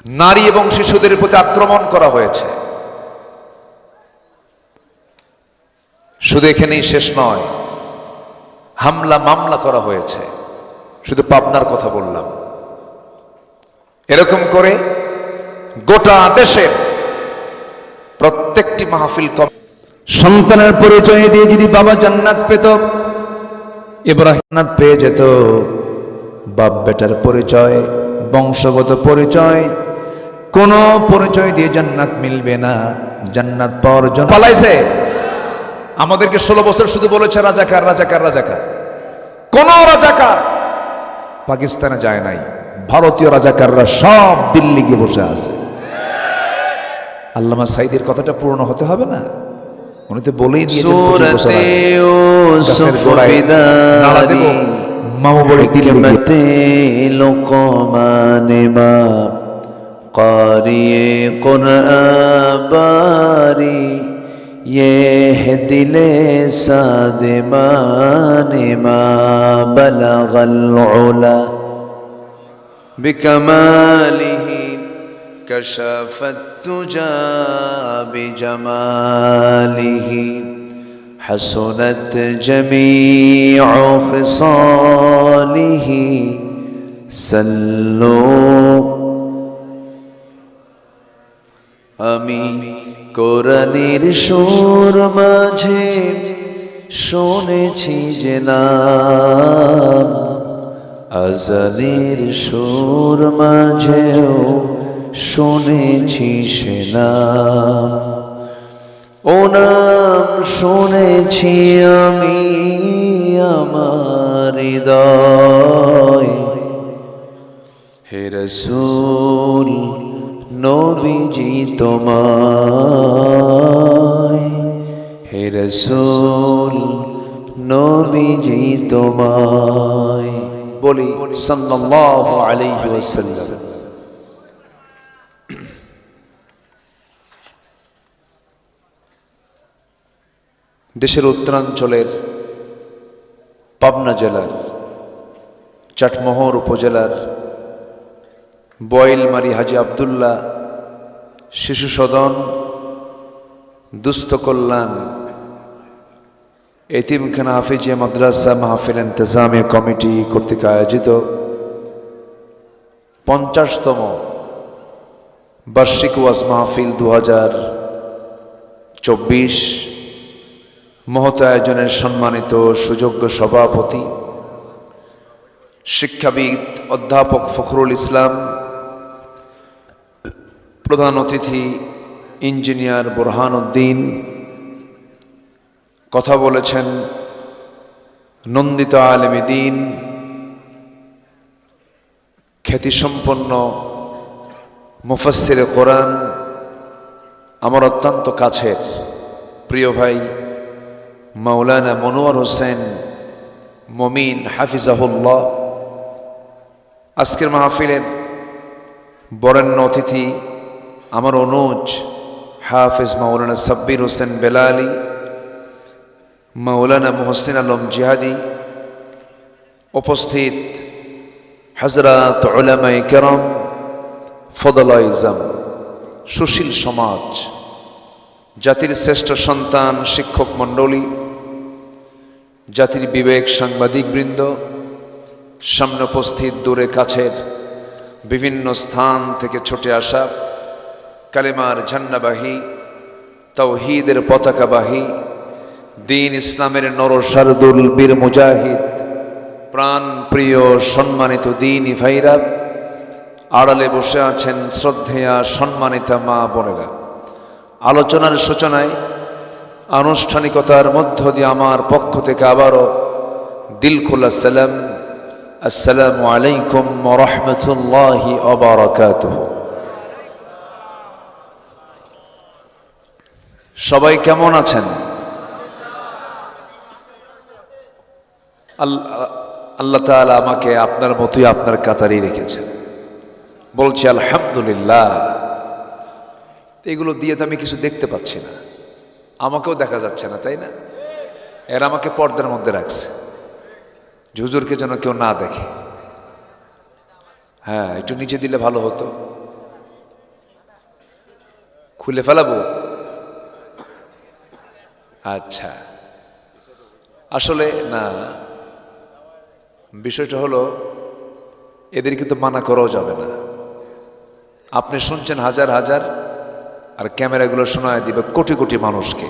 নারী এবং শিশুদের প্রতি আক্রমণ করা হয়েছে। শুধু এখানেই শেষ নয়, হামলা মামলা করা হয়েছে। শুধু পাবনার কথা বললাম। এরকম করে গোটা দেশের প্রত্যেকটি মাহফিল সন্তানের পরিচয় দিয়ে যদি বাবা জান্নাত পেত, ইব্রাহিম জান্নাত পেয়ে যেত। বাপ বেটার পরিচয়, বংশগত পরিচয়, কোন পরিচয় দিয়ে জান্নাত মিলবে না। জান্নাত পাওয়ার জন্য পালাইছে। আমাদেরকে 16 বছর শুধু বলেছে রাজাকার রাজাকার রাজাকার। কোন রাজাকার পাকিস্তানে যায় নাই। ভারতীয় রাজাকাররা সব দিল্লি গিয়ে বসে আছে। আল্লামা সাইদের কথাটা পূর্ণ হতে হবে না? উনি তো বলেই দিয়েছেন নাড়া দেব মামু বড়ি হিকমতে লোকমানে মা কারিয়ে কুরআন বারি ये दिले सादिमाने मा बलगल उला बिकमालिही कशफत तुजा बिजमालिही हसनत जमीउ खिसालिही सल्लू আমি কোরআনের সুর মাঝে শুনেছি যে নাম, আজানের সুর মাঝেও শুনেছি সে নাম। ও নাম শুনেছি আমি আমার হৃদয়। হে রাসূল নবীজি তোমায়, হে রাসূল নবীজি তোমায় বলি সাল্লাল্লাহু আলাইহি ওয়াসাল্লাম। দেশের উত্তরাঞ্চলের পাবনা জেলার চাটমোহর উপজেলার বয়েলমারি হাজী আব্দুল্লাহ শিশু সদন দুস্থ কল্যাণ এতিমখানা হাফিজিয়া মাদ্রাসা মাহফিল ইন্তেজামিয়া কমিটি কর্তৃক আয়োজিত 50তম বার্ষিক ওয়াজ মাহফিল 2024 মহৎ আয়োজনের সম্মানিত সুযোগ্য সভাপতি শিক্ষাবিদ অধ্যাপক ফখরুল ইসলাম, প্রধান অতিথি ইঞ্জিনিয়ার বোরহান উদ্দিন, কথা বলেছেন নন্দিত আলেমে দ্বীন খ্যাতিসম্পন্ন মুফাসসিরে কোরআন, আমার অত্যন্ত কাছের প্রিয় ভাই মাওলানা মনোয়ার হোসেন মমিন হাফিজাহুল্লাহ। আজকের মাহফিলের বরেণ্য অতিথি আমার অনুজ হাফিজ মাওলানা সাব্বির হোসেন বেলালি, মাওলানা মুহসিন আলম জিহাদি, উপস্থিত হযরত উলামায়ে কেরাম, ফদলায়ে আযম, সুশীল সমাজ, জাতির শ্রেষ্ঠ সন্তান শিক্ষক মণ্ডলী, জাতির বিবেক সাংবাদিক বৃন্দ, সামনে উপস্থিত দূরে কাছের বিভিন্ন স্থান থেকে ছুটে আসা কালেমার ঝান্ডাবাহী, তাওহীদের পতাকাবাহী, দ্বীন ইসলামের নরসারদুল বীর মুজাহিদ, প্রাণ প্রিয় সম্মানিত দ্বীনি ভাইরা, আড়ালে বসে আছেন শ্রদ্ধেয়া সম্মানিতা মা বোনেরা। আলোচনার সূচনায় আনুষ্ঠানিকতার মধ্য দিয়ে আমার পক্ষ থেকে আবারও দিল খোলা সালাম, আসসালামু আলাইকুম ওয়া রাহমাতুল্লাহি ওয়া বারাকাতুহু। সবাই কেমন আছেন? আল্লাহ তাআলা আমাকে আপনার মতোই আপনার কাতারেই রেখেছেন, বলছি আলহামদুলিল্লাহ। এগুলো দিয়ে তো আমি কিছু দেখতে পাচ্ছি না, আমাকেও দেখা যাচ্ছে না, তাই না? এরা আমাকে পর্দার মধ্যে রাখছে, হুজুরকে যেন কেউ না দেখে। হ্যাঁ, একটু নিচে দিলে ভালো হতো। খুলে ফেলাবো? আচ্ছা, আসলে না, বিষয়টা হলো এদেরকে তো মানা করাও যাবে না। আপনি শুনছেন হাজার হাজার, আর ক্যামেরাগুলো শোনায় দিবে কোটি কোটি মানুষকে,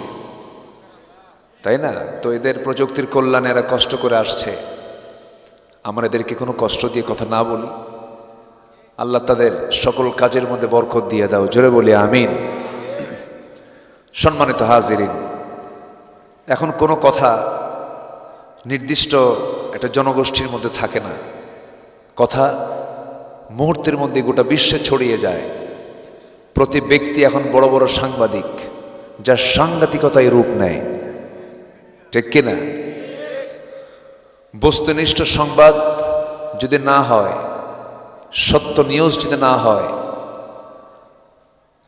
তাই না? তো এদের প্রযুক্তির কল্যাণে এরা কষ্ট করে আসছে, আমরা এদেরকে কোনো কষ্ট দিয়ে কথা না বলি। আল্লাহ তাদের সকল কাজের মধ্যে বরকত দিয়ে দাও, জোরে বলি আমিন। সম্মানিত হাজিরিন, এখন কোনো কথা নির্দিষ্ট একটা জনগোষ্ঠীর মধ্যে থাকে না, কথা মুহূর্তের মধ্যে গোটা বিশ্বে ছড়িয়ে যায়। প্রতি ব্যক্তি এখন বড় বড় সাংবাদিক, যার সাংঘাতিকতায় রূপ নেয়, ঠিক কিনা? বস্তুনিষ্ঠ সংবাদ যদি না হয়, সত্য নিউজ যদি না হয়,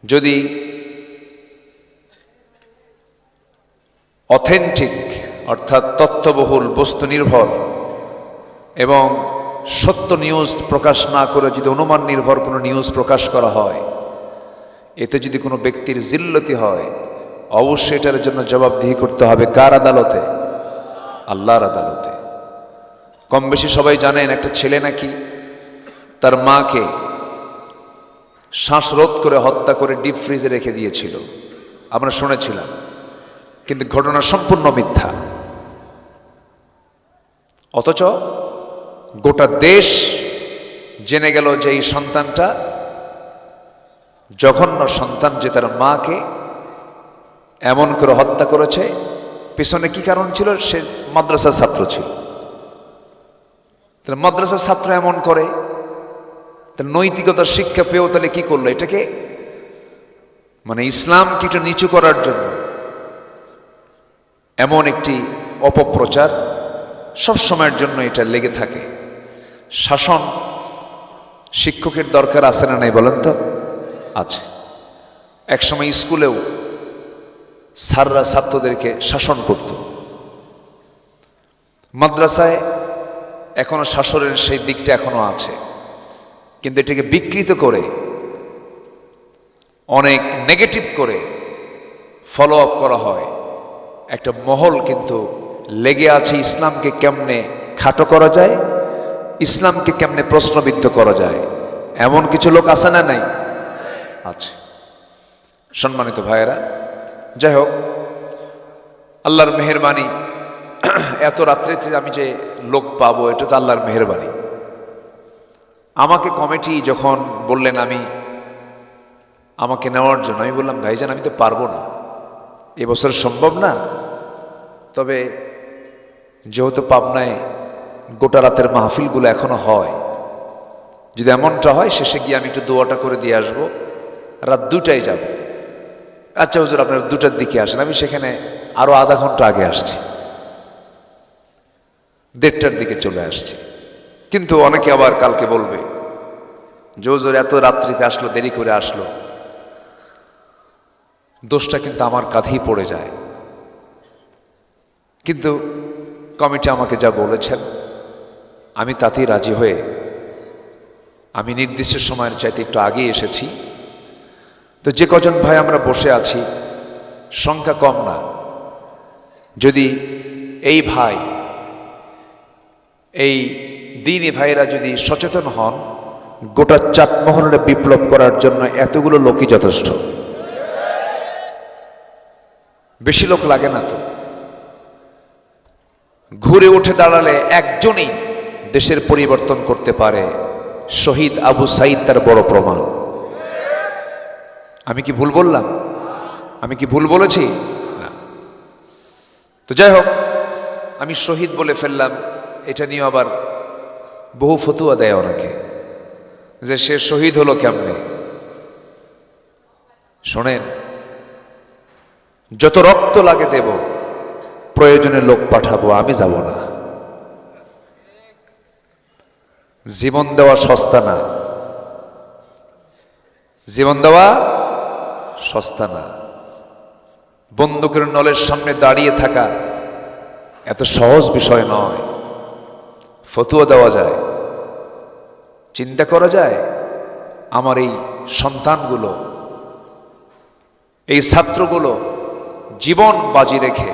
যদি অথেন্টিক অর্থাৎ তথ্যবহুল, বস্তু নির্ভর এবং সত্য নিউজ প্রকাশ না করে যদি অনুমান নির্ভর কোনো নিউজ প্রকাশ করা হয়, এতে যদি কোনো ব্যক্তির জিল্লতি হয়, অবশ্যই এটার জন্য জবাবদিহি করতে হবে কার আদালতে? আল্লাহর আদালতে। কম বেশি সবাই জানেন, একটা ছেলে নাকি তার মাকে শ্বাসরোধ করে হত্যা করে ডিপ ফ্রিজে রেখে দিয়েছিল, আমরা শুনেছিলাম, কিন্তু ঘটনা সম্পূর্ণ মিথ্যা। অথচ গোটা দেশ জেনে গেল যে এই সন্তানটা জঘন্য সন্তান, যে তার মাকে এমন করে হত্যা করেছে। পেছনে কি কারণ ছিল? সে মাদ্রাসার ছাত্র ছিল। তাহলে মাদ্রাসার ছাত্র এমন করে, তার নৈতিকতার শিক্ষা পেয়েও তাহলে কি করলো? এটাকে মানে ইসলামকে একটু নিচু করার জন্য এমন একটি অপপ্রচার সব সময়ের জন্য এটা লেগে থাকে। শাসন শিক্ষকের দরকার আছে না নাই বলেন তো? আছে। একসময় স্কুলেও স্যাররা ছাত্রদেরকে শাসন করত, মাদ্রাসায় এখনো শাসনের সেই দিকটা এখনো আছে, কিন্তু এটাকে বিকৃত করে অনেক নেগেটিভ করে ফলো আপ করা হয়। একটা মহল কিন্তু লেগে আছে ইসলামকে কেমনে খাটো করা যায়, ইসলামকে কেমনে প্রশ্নবিদ্ধ করা যায়, এমন কিছু লোক আছে না নাই? আছে। সম্মানিত ভাইয়েরা, যাই হোক, আল্লাহর মেহেরবানি, এত রাত্রিতে আমি যে লোক পাবো এটা তো আল্লাহর মেহেরবানি। আমাকে কমিটি যখন বললেন আমাকে নেওয়ার জন্য, আমি বললাম ভাইজান আমি তো পারবো না, এবছর সম্ভব না। তবে যেহেতু পাবনায় গোটা রাতের মাহফিলগুলো এখনো হয়, যদি এমনটা হয় শেষে গিয়ে আমি একটু দোয়াটা করে দিয়ে আসবো, রাত 2টায় যাব। আচ্ছা হুজুর আপনারা 2টার দিকে আসেন, আমি সেখানে আরো আধা ঘন্টা আগে আসছি, 1:30টার দিকে চলে আসছি। কিন্তু অনেকে আবার কালকে বলবে যে হুজুর এত রাত্রিতে আসলো, দেরি করে আসলো, দোষটা কিন্তু আমার কাঁধেই পড়ে যায়। কিন্তু কমিটি আমাকে যা বলেছেন আমি তাতেই রাজি হয়ে আমি নির্দিষ্ট সময়ের চাইতে একটু আগেই এসেছি। তো যে কজন ভাই আমরা বসে আছি, সংখ্যা কম না, যদি এই ভাই, এই দিনী ভাইরা যদি সচেতন হন, গোটা চাটমোহরে বিপ্লব করার জন্য এতগুলো লোকই যথেষ্ট। বেশি লোক লাগে না তো। ঘুরে উঠে দাঁড়ালে একজনই দেশের পরিবর্তন করতে পারে। শহীদ আবু সাইদ তার বড় প্রমাণ। আমি কি ভুল বললাম? আমি কি ভুল বলেছি? না। তো যাই হোক, আমি শহীদ বলে ফেললাম, এটা নিয়ে আবার বহু ফতুয়া দেয় অনেকে, যে সে শহীদ হলো কেমনে। শোনেন, যত রক্ত লাগে দেব, প্রয়োজনে লোক পাঠাবো, আমি যাব না। জীবন দেওয়া সস্তা না, জীবন দেওয়া সস্তা না। বন্দুকের নলের সামনে দাঁড়িয়ে থাকা এত সহজ বিষয় নয়। ফতুয়া দেওয়া যায়, চিন্তা করা যায়, আমার এই সন্তানগুলো এই ছাত্রগুলো জীবন বাজি রেখে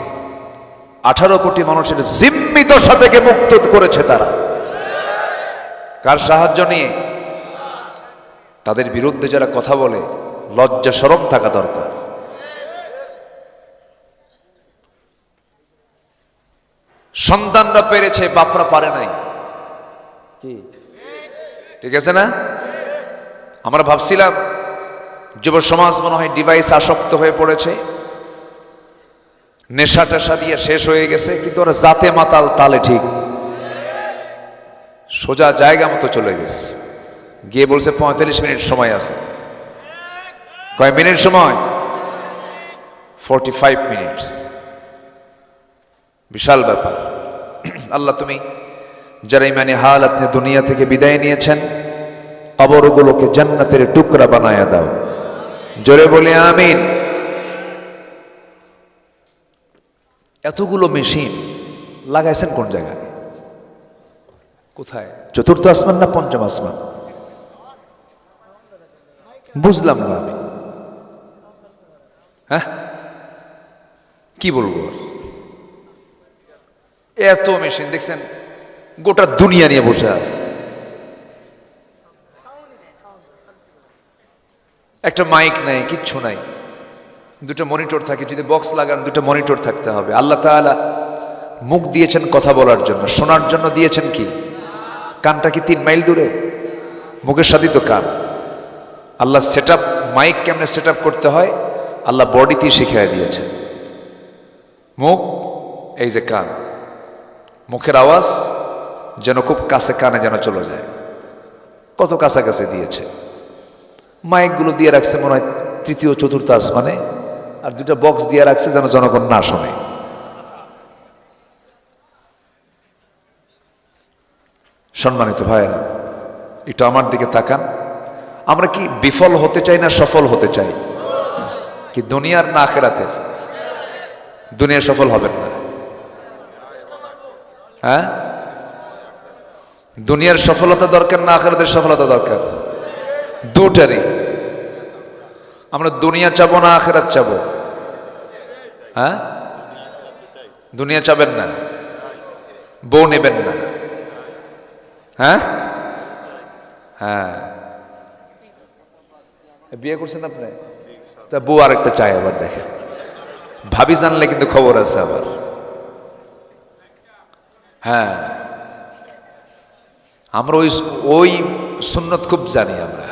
18 কোটি মানুষের জিম্মি দশা থেকে মুক্ত করেছে তারা। কার সাহায্য নিয়ে? তাদের বিরুদ্ধে যারা কথা বলে লজ্জা শরম থাকা দরকার। সন্তানরা পেরেছে, বাপরা পারে নাই। কি ঠিক আছে না? আমরা ভাবছিলাম যুব সমাজ মনে হয় ডিভাইস আসক্ত হয়ে পড়েছে, নেশা টেশা দিয়ে শেষ হয়ে গেছে, কিন্তু ওরা জাতে মাতাল তালে ঠিক সোজা জায়গা মতো চলে গেছে। গিয়ে বলছে 45 মিনিট সময় আছে। কয় মিনিট সময়? 45 মিনিটস। বিশাল ব্যাপার। আল্লাহ তুমি যারা ইমানি হালাত নিয়ে দুনিয়া থেকে বিদায় নিয়েছেন, কবরগুলোকে জান্নাতের টুকরা বানায়া দাও। জোরে বলি আমিন। এতগুলো মেশিন লাগাইছেন কোন জায়গায়? কোথায়? চতুর্থ আসমান না পঞ্চম আসমান? বুঝলাম না আমি। হ্যাঁ, কি বলবো? এত মেশিন দেখছেন, গোটা দুনিয়া নিয়ে বসে আছে। একটা মাইক নাই, কিচ্ছু নাই, দুটো মনিটর থাকে। যদি বক্স লাগান দুটো মনিটর থাকতে হবে। আল্লাহ তাআলা মুখ দিয়েছেন কথা বলার জন্য, শোনার জন্য দিয়েছেন কি? কানটা কি 3 মাইল দূরে? মুখের সাথে তো কান। আল্লাহ সেটআপ, মাইক কেমনে সেটআপ করতে হয় আল্লাহ বডিতেই শিখিয়ে দিয়েছেন। মুখ, এই যে কান, মুখের আওয়াজ যেন খুব কাছে কানে যেন চলে যায়। কত কাছাকাছি দিয়েছে। মাইকগুলো দিয়ে রাখছে মনে হয় তৃতীয় চতুর্থ আসমানে, আর দুটো বক্স দিয়ে রাখছে যেন জনগণ না শোনে। সম্মানিত ভাইয়েরা, একটু আমার দিকে তাকান। আমরা কি বিফল হতে চাই না সফল হতে চাই? কি দুনিয়ার না আখিরাতের? দুনিয়া সফল হবেন না। হ্যাঁ, দুনিয়ার সফলতা দরকার না আখিরাতের সফলতা দরকার? দুটারই। আমরা দুনিয়া চাবো না আখিরাত চাবো? হ্যাঁ, দুনিয়া চাবেন না, বউ নেবেন না। হ্যাঁ হ্যাঁ, বিয়ে করছেন আপনি? তা বউ আরেকটা চাই আবার। দেখেন, ভাবি জানলে কিন্তু খবর আছে আবার। হ্যাঁ, আমরা ওই সুন্নত খুব জানি আমরা।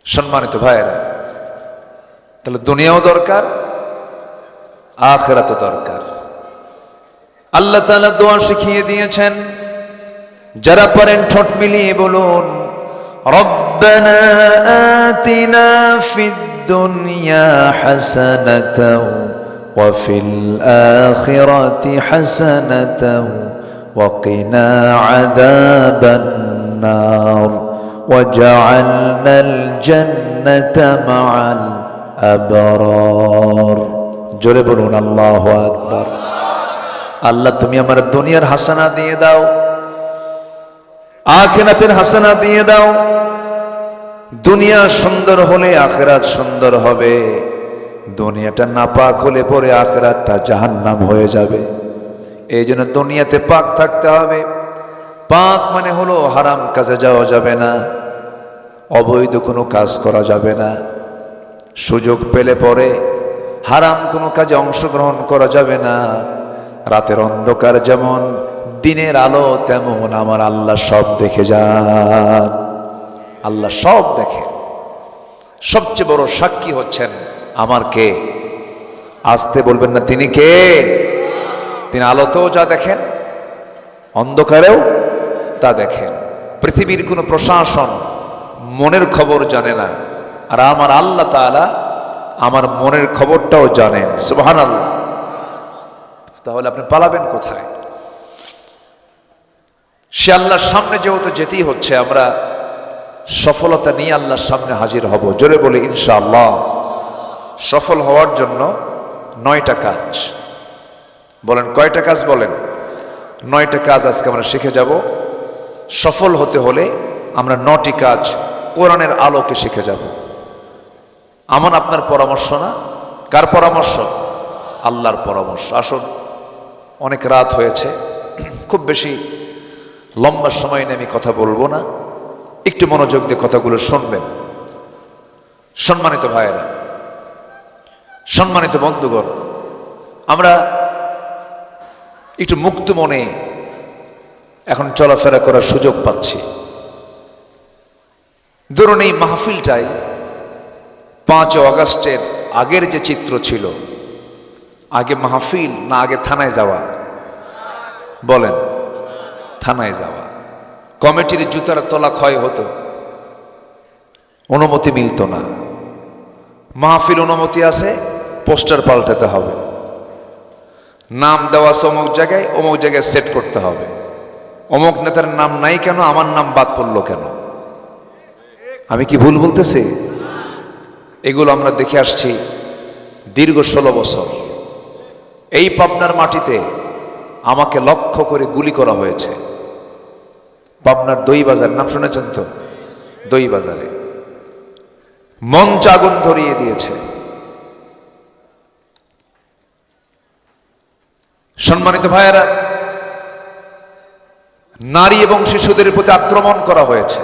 সম্মানিত ভাইয়েরা, তাহলে দুনিয়াও দরকার, আখিরাতও দরকার। আল্লাহ তাআলা দোয়া শিখিয়ে দিয়েছেন, যারা পারেন ঠোঁট মিলিয়ে বলুন, রব্বানা আতিনা ফিদ দুনিয়া হাসানাতাও ওয়া ফিল আখিরাতি হাসানাতাও ওয়া কিনা আযাবান নার ওয়াজআলনাল জান্নাতা মাআল আবরার। জোরে বলুন আল্লাহু আকবার। আল্লাহ তুমি আমার দুনিয়ার হাসানা দিয়ে দাও, আখিরাতের হাসানা দিয়ে দাও। দুনিয়া সুন্দর হলে আখিরাত সুন্দর হবে। দুনিয়াটা নাপাক হলে পরে আখিরাতটা জাহান্নাম হয়ে যাবে। এই জন্য দুনিয়াতে পাক থাকতে হবে। পাক মানে হলো হারাম কাজে যাওয়া যাবে না, অবৈধ কোনো কাজ করা যাবে না, সুযোগ পেলে পরে হারাম কোনো কাজে অংশগ্রহণ করা যাবে না। রাতের অন্ধকার যেমন দিনের আলো তেমন আমার আল্লাহ সব দেখে যান। আল্লাহ সব দেখে। সবচেয়ে বড় সাক্ষী হচ্ছেন আমার কে? আসতে বলবেন না, তিনি কে? তিনি আলোতেও যা দেখেন, অন্ধকারেও তা দেখেন। পৃথিবীর কোনো প্রশাসন মনের খবর জানে না, আর আমার আল্লাহ তাআলা আমার মনের খবরটাও জানেন। সুবহানাল্লাহ। তাহলে আপনি পালাবেন কোথায়? সে আল্লাহর সামনে যেহেতু যেতেই হচ্ছে, আমরা সফলতা নিয়ে আল্লাহর সামনে হাজির হব। জোরে বলে ইনশাআল্লাহ। সফল হওয়ার জন্য 9টা কাজ। বলেন কয়টা কাজ? বলেন 9টা কাজ আজকে আমরা শিখে যাব। সফল হতে হলে আমরা 9টি কাজ কোরআনের আলোকে শিখে যাব। আমার আপনার পরামর্শ না, কার পরামর্শ? আল্লাহর পরামর্শ। আসুন, অনেক রাত হয়েছে, খুব বেশি লম্বা সময় নিয়ে আমি কথা বলবো না, একটু মনোযোগ দিয়ে কথাগুলো শুনবেন। সম্মানিত ভাইয়েরা, সম্মানিত বন্ধুগণ, আমরা একটু মুক্ত মনে এখন চলাফেরা করার সুযোগ পাচ্ছি। ধরুন এই মাহফিলটাই 5 আগস্টের আগের যে চিত্র ছিল, আগে মাহফিল না আগে থানায় যাওয়া? বলেন, থানায় যাওয়া। কমিটির জুতার তলা ক্ষয় হতো, অনুমতি মিলত না। মাহফিল অনুমতি আছে, পোস্টার পাল্টাতে হবে, নাম দেওয়া অমুক জায়গায় সেট করতে হবে। অমুক নেতার নাম নাই কেন, আমার নাম বাদ পড়লো কেন? আমি কি ভুল বলতেছি? এগুলো আমরা দেখে আসছি দীর্ঘ 16 বছর। এই পাবনার মাটিতে আমাকে লক্ষ্য করে গুলি করা হয়েছে। পাবনার দইবাজার নাম শুনেছেন তো? দইবাজারে মঞ্চ আগুন ধরিয়ে দিয়েছে। সম্মানিত ভাইয়েরা, নারী এবং শিশুদের প্রতি আক্রমণ করা হয়েছে।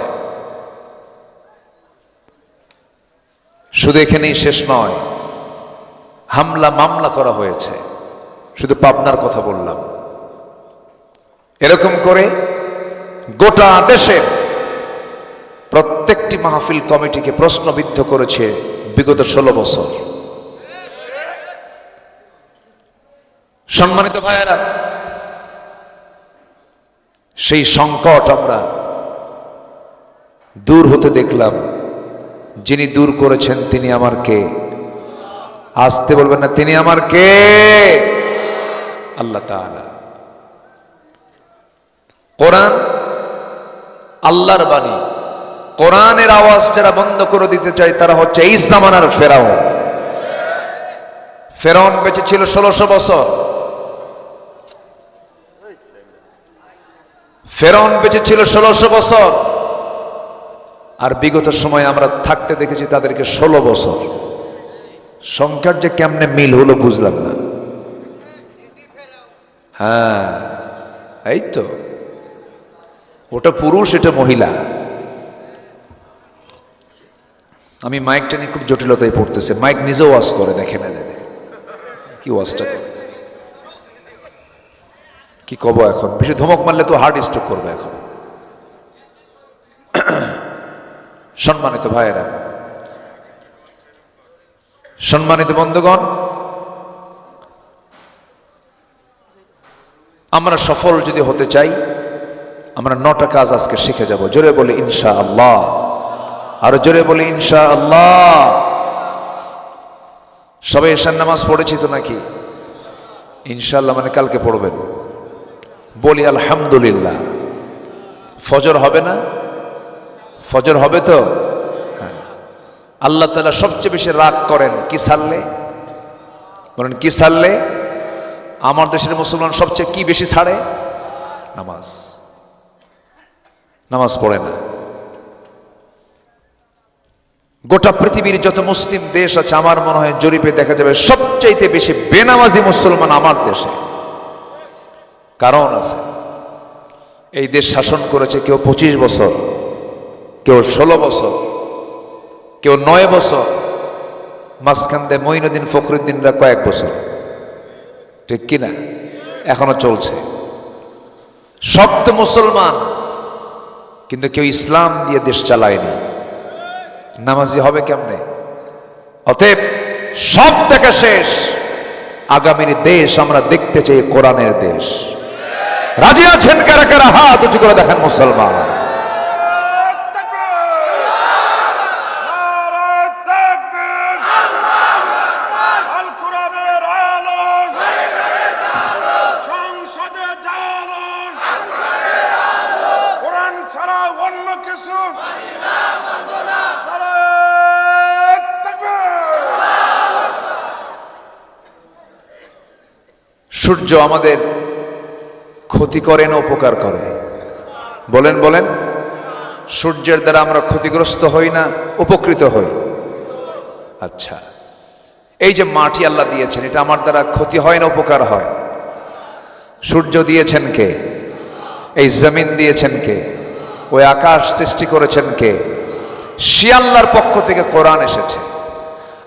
শুধু এখানেই শেষ নয়, হামলা মামলা করা হয়েছে। শুধু পাবনার কথা বললাম। এরকম করে গোটা দেশের প্রত্যেকটি মাহফিল কমিটিকে প্রশ্নবিদ্ধ করেছে বিগত 16 বছর। সম্মানিত ভাইয়েরা, সেই সংকট আমরা দূর হতে দেখলাম। যিনি দূর করেছেন তিনি আমার কে? আসতে বলবেন না, তিনি আমার কে? আল্লাহ তাআলা। কোরআন আল্লাহর বাণী। কোরআনের আওয়াজ যারা বন্ধ করে দিতে চায় তারা হচ্ছে এই জামানার ফেরাউন। ফেরাউন বেঁচে ছিল 1600 বছর। ফেরাউন বেঁচে ছিল 1600 বছর, আর বিগত সময় আমরা থাকতে দেখেছি তাদেরকে 16 বছর। সংখ্যার যে কেমনে মিল হলো বুঝলাম না। হ্যাঁ, এই তো, ওটা পুরুষ, এটা মহিলা। আমি মাইকটা নিয়ে খুব জটিলতায় পড়তেছে। মাইক নিজেও ওয়াজ করে, দেখে না কি ওয়াজটা করে, কি কব এখন? বেশি ধমক মারলে তো হার্ট স্ট্রোক করবে এখন। সম্মানিত ভাইয়েরা, সম্মানিত বন্ধুগণ, আমরা সফল যদি হতে চাই, আমরা 9টা কাজ আজকে শিখে যাব। জোরে বলে ইনশাআল্লাহ, আরো জোরে বলে ইনশাআল্লাহ। সবাই এশার নামাজ পড়েছি তো নাকি? ইনশাআল্লাহ মানে কালকে পড়বেন। বলি আলহামদুলিল্লাহ। ফজর হবে না? ফজর হবে তো? আল্লাহ তাআলা সবচেয়ে বেশি রাগ করেন কি ছাড়লে? বলেন কি ছাড়লে? আমার দেশের মুসলমান সবচেয়ে কি বেশি ছাড়ে? নামাজ। নামাজ পড়ে না। গোটা পৃথিবীর যত মুসলিম দেশ আছে, আমার মনে হয় জরিপে দেখা যাবে সবচাইতে বেশি বেনামাজি মুসলমান আমার দেশে। কারণ আছে, এই দেশ শাসন করেছে কেউ 25 বছর, কেউ 16 বছর, কেউ 9 বছর, মাঝখান দিয়ে মঈনুদ্দিন ফখরুদ্দিনরা কয়েক বছর। ঠিক কিনা? এখনো চলছে। সব তো মুসলমান, কিন্তু কেউ ইসলাম দিয়ে দেশ চালায়নি। নামাজি হবে কেমনে? অতএব সব দেখা শেষ, আগামীর দেশ আমরা দেখতে চাই কোরআনের দেশ। রাজি আছেন কারা কারা? হাত উঁচু করে দেখেন মুসলমান। সূর্য আমাদের ক্ষতি করে না উপকার করে? বলেন বলেন। সূর্যের দ্বারা আমরা ক্ষতিগ্রস্ত হই না উপকৃত হই? আচ্ছা, এই যে মাটি আল্লাহ দিয়েছেন, এটা আমার দ্বারা ক্ষতি হয় না উপকার হয়? সূর্য দিয়েছেন কে? এই জমিন দিয়েছেন কে? ওই আকাশ সৃষ্টি করেছেন কে? সে আল্লাহর পক্ষ থেকে কোরআন এসেছে,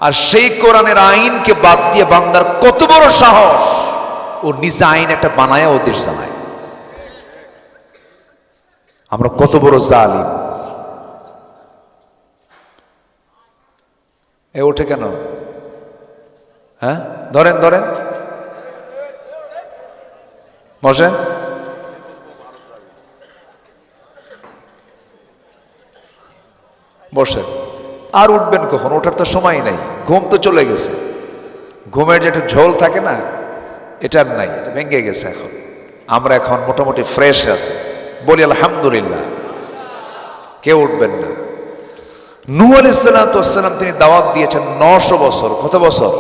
আর সেই কোরআনের আইনকে বাদ দিয়ে বান্দার কত বড় সাহস, ও নিজে আইন একটা বানায় ও দেশ চালায়। আমরা কত বড় জালিম। এ ওঠে কেন? হ্যাঁ, ধরেন ধরেন, বসেন। বসেন। আর উঠবেন কখন? ওঠার তো সময় নাই, ঘুম তো চলে গেছে। ঘুমের যে একটা ঝোল থাকে না, এটার নাই, এটা ভেঙে গেছে। এখন আমরা এখন মোটামুটি ফ্রেশ আছি, বলি আলহামদুলিল্লাহ। কেউ উঠবেন না। নূহ আলাইহিস সালাম তিনি দাওয়াত দিয়েছেন 900 বছর। কত বছর?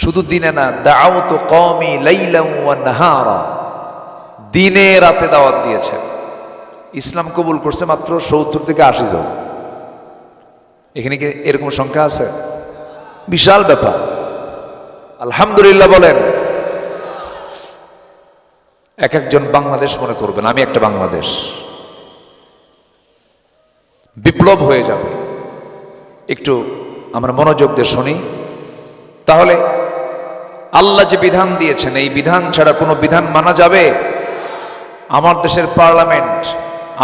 শুধু দিনে না, দাউতু কওমি লাইলান ওয়া নাহারা, দিনে রাতে দাওয়াত দিয়েছেন। ইসলাম কবুল করছে মাত্র 70 থেকে 80 জন। এখানে কি এরকম সংখ্যা আছে? বিশাল ব্যাপার। আলহামদুলিল্লাহ বলেন। এক একজন বাংলাদেশ মনে করবেন, আমি একটা বাংলাদেশ। বিপ্লব হয়ে যাবে। একটু আমরা মনোযোগ দিয়ে শুনি, তাহলে আল্লাহ যে বিধান দিয়েছেন, এই বিধান ছাড়া কোনো বিধান মানা যাবে? আমার দেশের পার্লামেন্ট,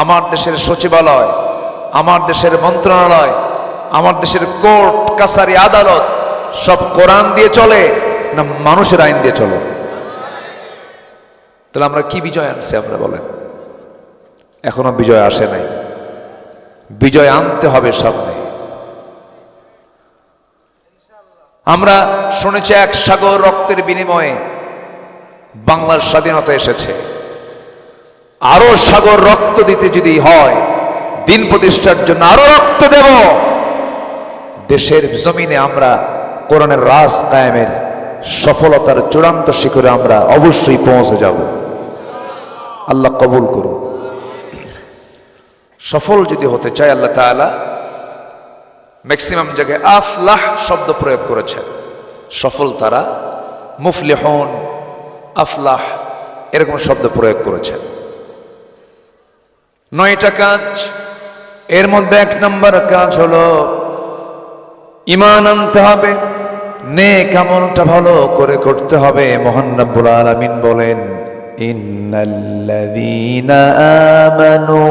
আমার দেশের সচিবালয়, আমার দেশের মন্ত্রণালয়, আমার দেশের কোর্ট কাছারি আদালত সব কোরআন দিয়ে চলে না মানুষের আইন দিয়ে চলে? তাহলে আমরা কি বিজয় আনছি? আমরা বলেন, এখনো বিজয় আসে নাই। বিজয় আনতে হবে সামনে। আমরা শুনেছি 1 সাগর রক্তের বিনিময়ে বাংলার স্বাধীনতা এসেছে। আরো সাগর রক্ত দিতে যদি হয়, দিন প্রতিষ্ঠার জন্য আরো রক্ত দেব। দেশের জমিনে আমরা কোরআনের রাজ কায়েমের সফলতার চূড়ান্ত শিখরে আমরা অবশ্যই পৌঁছে যাব। আল্লাহ কবুল করুন। সফল যদি হতে চায়, আল্লাহ তাআলা ম্যাক্সিমাম জায়গায় আফলাহ শব্দ প্রয়োগ করেছেন। সফল তারা, মুফলিহুন, আফলাহ এরকম শব্দ প্রয়োগ করেছেন। 9টা কাজ, এর মধ্যে 1 নম্বর কাজ হলো ঈমান আনতে হবে, নেক আমলটা ভালো করে করতে হবে। মহান রব্বুল আলামিন বলেন, ইন্নাল্লাযীনা আমানু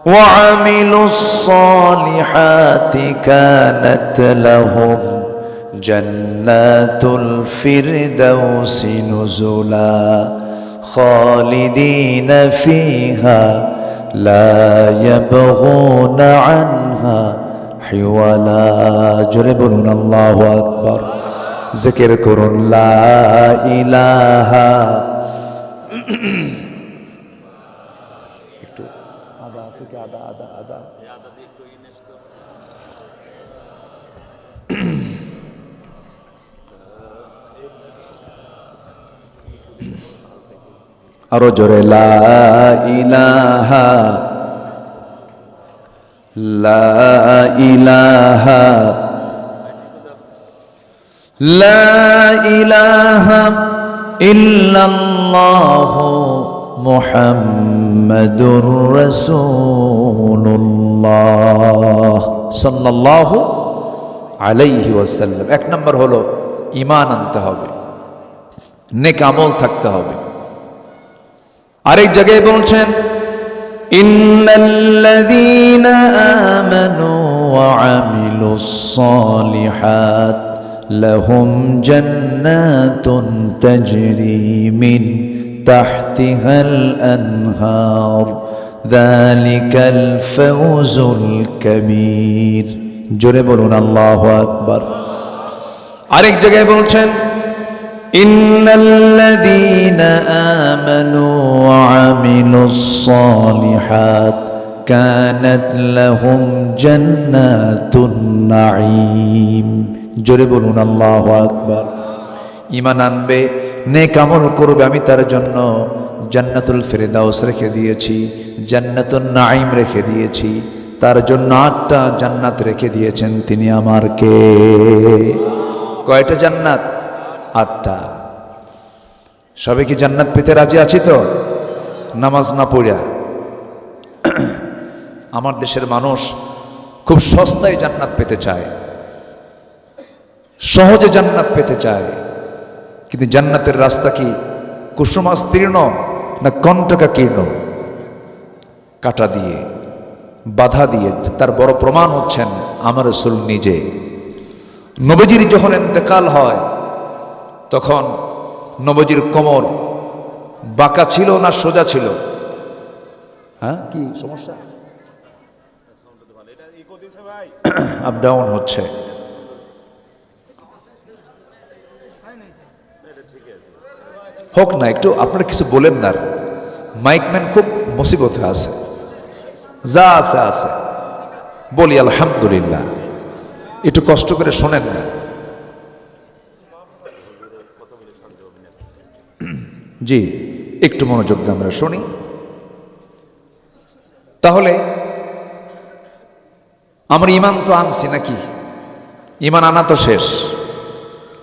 ওয়া আমিলুস সালিহাতি কানাত লাহুম জান্নাতুল ফিরদাউসি নুজুলা খালিদিনা ফিহা লা ইয়াবগুনা আনহা হিওয়ালা। জোরে বলুন আল্লাহু আকবার। জিকির করুন লা ইলাহা। একটু আদা আছে কি? আদা আদা আদা আরো জোরে লা ইলাহা লা ইলাহা লা ইলাহা ইল্লাল্লাহু মুহাম্মাদুর রাসূলুল্লাহ সাল্লাল্লাহু আলাইহি ওয়াসাল্লাম। 1 নম্বর হলো ঈমান আনতে হবে, নেক আমল থাকতে হবে। আরেক জায়গায় বলছেন, ইন্নাল্লাযীনা আমানু ওয়া আমিলুস সালিহাত লাহুম জান্নাতুন তাজরি মিন তাহতিহাল আনহার যালিকাল ফাওজুল কাবীর। জোরে বলুন আল্লাহু আকবার। আরেক জায়গায় বলছেন, ইন্নাল্লাযীনা আমানু ওয়া আমিলুস সালিহাত কানাত লাহুম জান্নাতুন নাঈম। জোরে বলুন আল্লাহু আকবার। ঈমান আনবে, নেক আমল করবে, আমি তার জন্য জান্নাতুল ফিরদাউস রেখে দিয়েছি, জান্নাতুন নাঈম রেখে দিয়েছি। তার জন্য 8টা জান্নাত রেখে দিয়েছেন তিনি আমার কে। কয়টা জান্নাত? 8টা। সবে কি জান্নাত পেতে রাজি আছি তো? নামাজ না পড়া আমার দেশের মানুষ খুব সস্তায় জান্নাত পেতে চায়, সহজে জান্নাত পেতে চায়, কিন্তু জান্নাতের রাস্তা কি কুসুমাস্তীর্ণ না কণ্টকাকীর্ণ? কাটা দিয়ে, বাধা দিয়ে। তার বড় প্রমাণ হচ্ছেন আমার রাসূল নিজে। নবীজির যখন ইন্তেকাল হয় তখন নবীজির কোমর বাঁকা ছিল না সোজা ছিল? হ্যাঁ, কি সমস্যা? আপ ডাউন হচ্ছে। হোক না, একটু আপনারা কিছু বলেন না। মাইকম্যান খুব মুসিবতে আছে। যা আছে আছে, বলি আলহামদুলিল্লাহ। একটু কষ্ট করে শোনেন না। জি, একটু মনোযোগ দিয়ে আমরা শুনি। তাহলে আমার ইমান তো আনছি নাকি? ইমান আনা তো শেষ।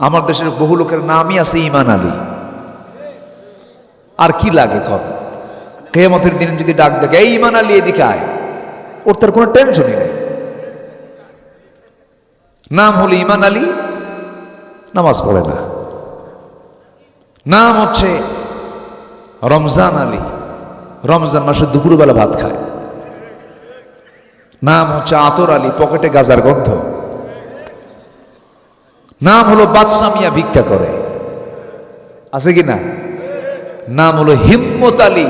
আমার দেশের বহু লোকের নামই আছে ইমান আলী। আর কি লাগে? কর কিয়ামতের দিন যদি ডাক দেখে এই ইমান আলী এদিকে আয়, ওর তার কোনো টেনশনই নেই। নাম হলো ইমান আলী, নামাজ পড়ে না। নাম হচ্ছে রমজান আলী, রমজান মাসে দুপুরবেলা ভাত খায়। নাম হচ্ছে আতর আলী, পকেটে গাজার গন্ধ। নাম হলো বাদশা মিয়া, ভিক্ষা করে। আছে কি না? নাম হলো হিম্মত আলী,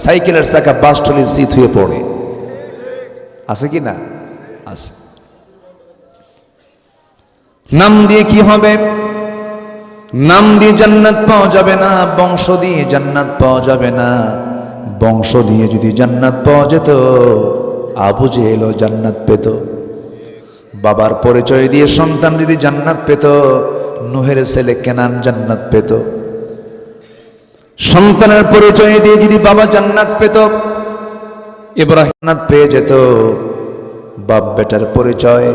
সাইকেলের চাকা বাসটলির সিট হয়ে পড়ে। আছে কি না? আছে। নাম দিয়ে কি হবে? নাম দিয়ে জান্নাত পাওয়া যাবে না, বংশ দিয়ে জান্নাত পাওয়া যাবে না। বংশ দিয়ে যদি জান্নাত পাওয়া যেত, আবু জেহেলও জান্নাত পেত। বাবার পরিচয় দিয়ে সন্তান যদি জান্নাত পেত, নূহের ছেলে কেনান জান্নাত পেত। সন্তানের পরিচয় দিয়ে যদি বাবা জান্নাত পেত, ইব্রাহিম জান্নাত পেয়ে যেত। বাপ বেটার পরিচয়,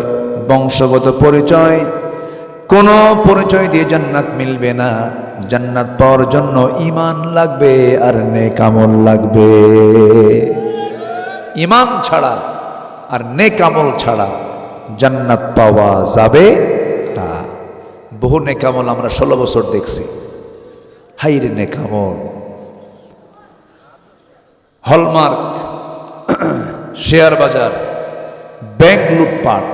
বংশগত পরিচয়, কোন পরিচয় দিয়ে জান্নাত মিলবে না। জান্নাত পাওয়ার জন্য ঈমান লাগবে আর নেক আমল লাগবে। ঈমান ছাড়া আর নেক আমল ছাড়া জান্নাত পাওয়া যাবে না। বহু নেক আমল আমরা 16 বছর দেখছি। হাইরে নেক আমল! হলমার্ক, শেয়ার বাজার, ব্যাংক লুটপাট,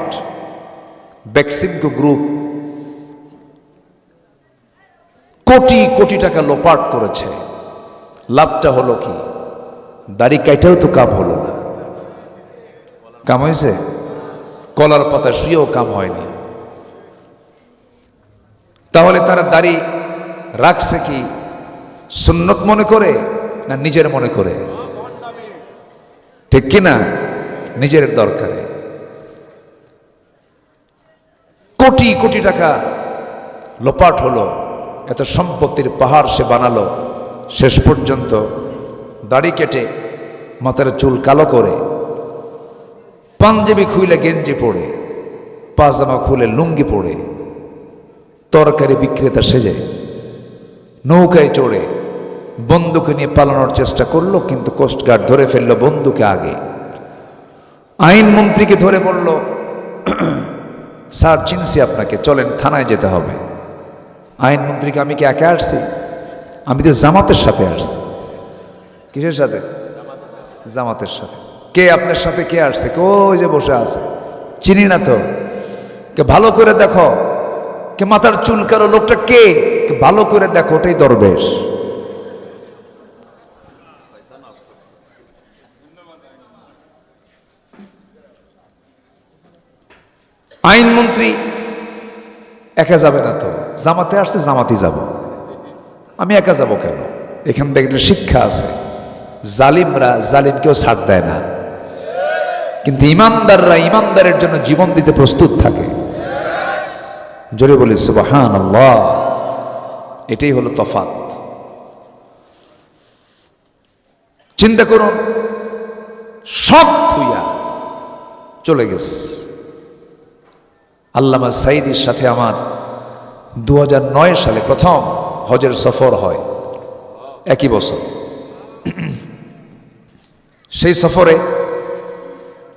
বেক্সিমকো গ্রুপ কোটি কোটি টাকা লোপাট করেছে। লাভটা হলো কি? দাড়ি কাইটাও তো কাম হলো না। কাম হয়েছে? কলার পাতা শুয়েও কাম হয়নি। তাহলে তারা দাড়ি রাখছে কি সুন্নত মনে করে না নিজের মনে করে? ঠিক কিনা? নিজের দরকারে। কোটি কোটি টাকা লোপাট হলো, এত সম্পত্তির পাহাড় সে বানালো। শেষ পর্যন্ত দাড়ি কেটে মাথার চুল কালো করে, পাঞ্জাবি খুলে গেঞ্জি পরে, পাজামা খুলে লুঙ্গি পরে, তরকারি বিক্রেতা সেজে নৌকায় চড়ে বন্দুকে নিয়ে পালানোর চেষ্টা করলো, কিন্তু কোস্টগার্ড ধরে ফেললো বন্দুকে আগে। আইনমন্ত্রীকে ধরে বলল, স্যার চিনছি আপনাকে, চলেন থানায় যেতে হবে। আইনমন্ত্রীকে, আমি কি একা আসছি? আমি তো জামাতের সাথে আসছি। কিসের সাথে? জামাতের সাথে। কে আপনার সাথে? কে আসছে? ওই যে বসে আছে, চিনি না তো। কে ভালো করে দেখো, কে মাথার চুল কালো লোকটা কে? ভালো করে দেখো, ওটাই দরবেশ। আইনমন্ত্রী একা যাবে না তো, জামাতে আসছে, জামাতি যাব। আমি একা যাব কেন? এখান থেকে একটা শিক্ষা আছে, জালিমরা জালিমকেও ছাড় দেয় না, কিন্তু ইমানদাররা ইমানদারের জন্য জীবন দিতে প্রস্তুত থাকে। জোরে বলি সুবহানাল্লাহ। এটাই হলো তফাৎ। চিন্তা করুন, সব থুইয়া চলে গেছে। আল্লামা সাঈদীর সাথে আমার 2009 সালে প্রথম হজের সফর হয়, একই বছর। সেই সফরে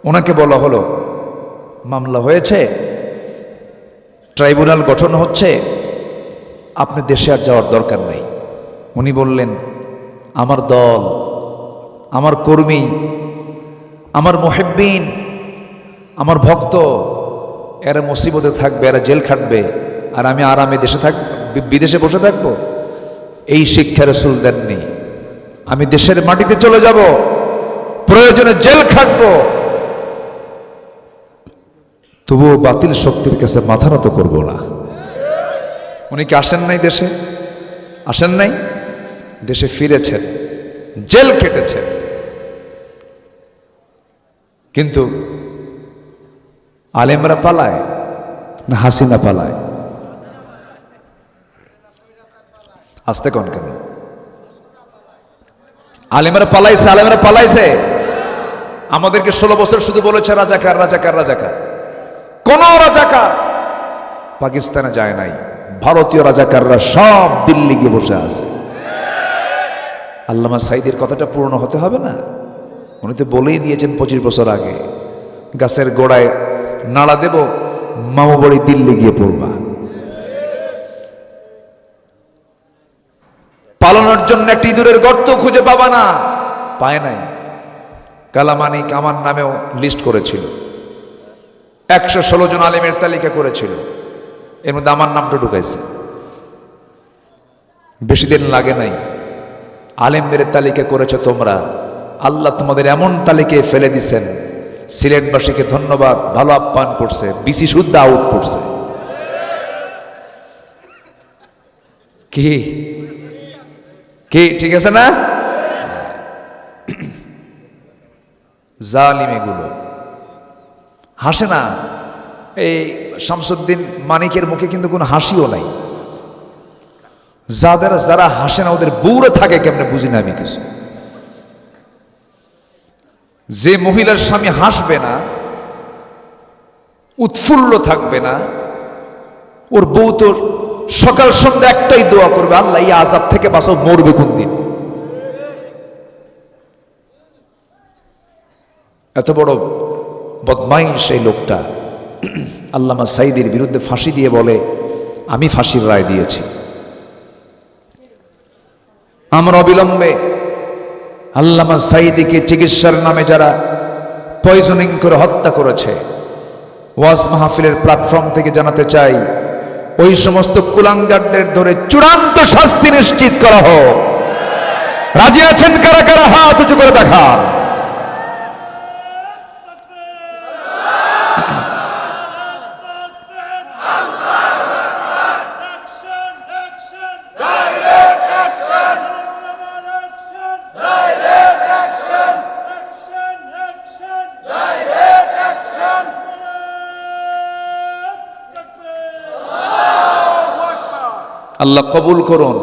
ওনাকে বলা হলো, মামলা হয়েছে, ট্রাইব্যুনাল গঠন হচ্ছে, আপনি দেশে আর যাওয়ার দরকার নেই। উনি বললেন, আমার দল, আমার কর্মী, আমার মুহিব্বিন, আমার ভক্ত, এরা মুসিবতে থাকবে, এরা জেল খাটবে, আর আমি আরামে দেশে বিদেশে বসে থাকবো? এই শিক্ষা রাসূল দেননি। আমি দেশের মাটিতে চলে যাব, প্রয়োজনে জেল খাটবো, তবুও বাতিল শক্তির কাছে মাথা নত করব না। উনি কি আসেন নাই দেশে? আসেন নাই, দেশে ফিরেছেন, জেল কেটেছেন। কিন্তু আলেমরা পালায় না হাসিনা পালায়? আসতে কোন কেন? আলেমরা পালাইছে, আলেমরা পালাইছে। আমাদেরকে 16 বছর শুধু বলেছে রাজাকার রাজাকার রাজাকার। কোন রাজাকার পাকিস্তানে যায় নাই, ভারতীয় রাজাকাররা সব দিল্লি গিয়ে বসে আছে। আল্লামা সাঈদীর কথাটা পূর্ণ হতে হবে না? উনি তো বলেই দিয়েছেন 25 বছর আগে, গাছের গোড়ায় নাড়া দেব, মামু বাড়ি দিল্লি গিয়ে পড়বা। পালানোর জন্য একটি ইঁদুরের গর্ত খুঁজে পাবা না, পায় নাই। কালামানিক আমার নামেও লিস্ট করেছিল, 116 জন আলেমের তালিকা করেছিল, এর মধ্যে আমার নামটা ঢুকাইছে। বেশি দিন লাগে নাই, আলেমদের তালিকা করেছে তোমরা, আল্লাহ তোমাদের এমন তালিকায় ফেলে দিছেন, সিলেটবাসীকে ধন্যবাদ, ভালো আপ্যায়ন করছে, বিসি শুদ্ধ আউট করছে। কি কি ঠিক আছে না? জালিম এগুলো হাসে না। এই শামসুদ্দিন মানিকের মুখে কিন্তু কোনো হাসিও নাই। যারা হাসে না ওদের বউরে থাকে কেমনে বুঝি না আমি কিছু। যে মহিলার স্বামী হাসবে না, উৎফুল্ল থাকবে না, ওর বউ তো সকাল সন্ধ্যা একটাই দোয়া করবে, আল্লাহ এই আযাব থেকে বাঁচাও, মরবে কোন দিন। এত বড় বদমাইশ এই লোকটা আল্লামা সাঈদীর বিরুদ্ধে ফাঁসি দিয়ে বলে, আমি ফাঁসির রায় দিয়েছি। আমরা অবিলম্বে আল্লামা সাঈদীকে চিকিৎসার নামে যারা পয়জনিং করে হত্যা করেছে, ওয়াজ মাহফিলের প্ল্যাটফর্ম থেকে জানাতে চাই, ওই সমস্ত কুলাঙ্গারদের ধরে চূড়ান্ত শাস্তি নিশ্চিত করা হোক। রাজি আছেন কারা কারা? হাত উঁচু করে দেখান। আল্লাহ কবুল করুন।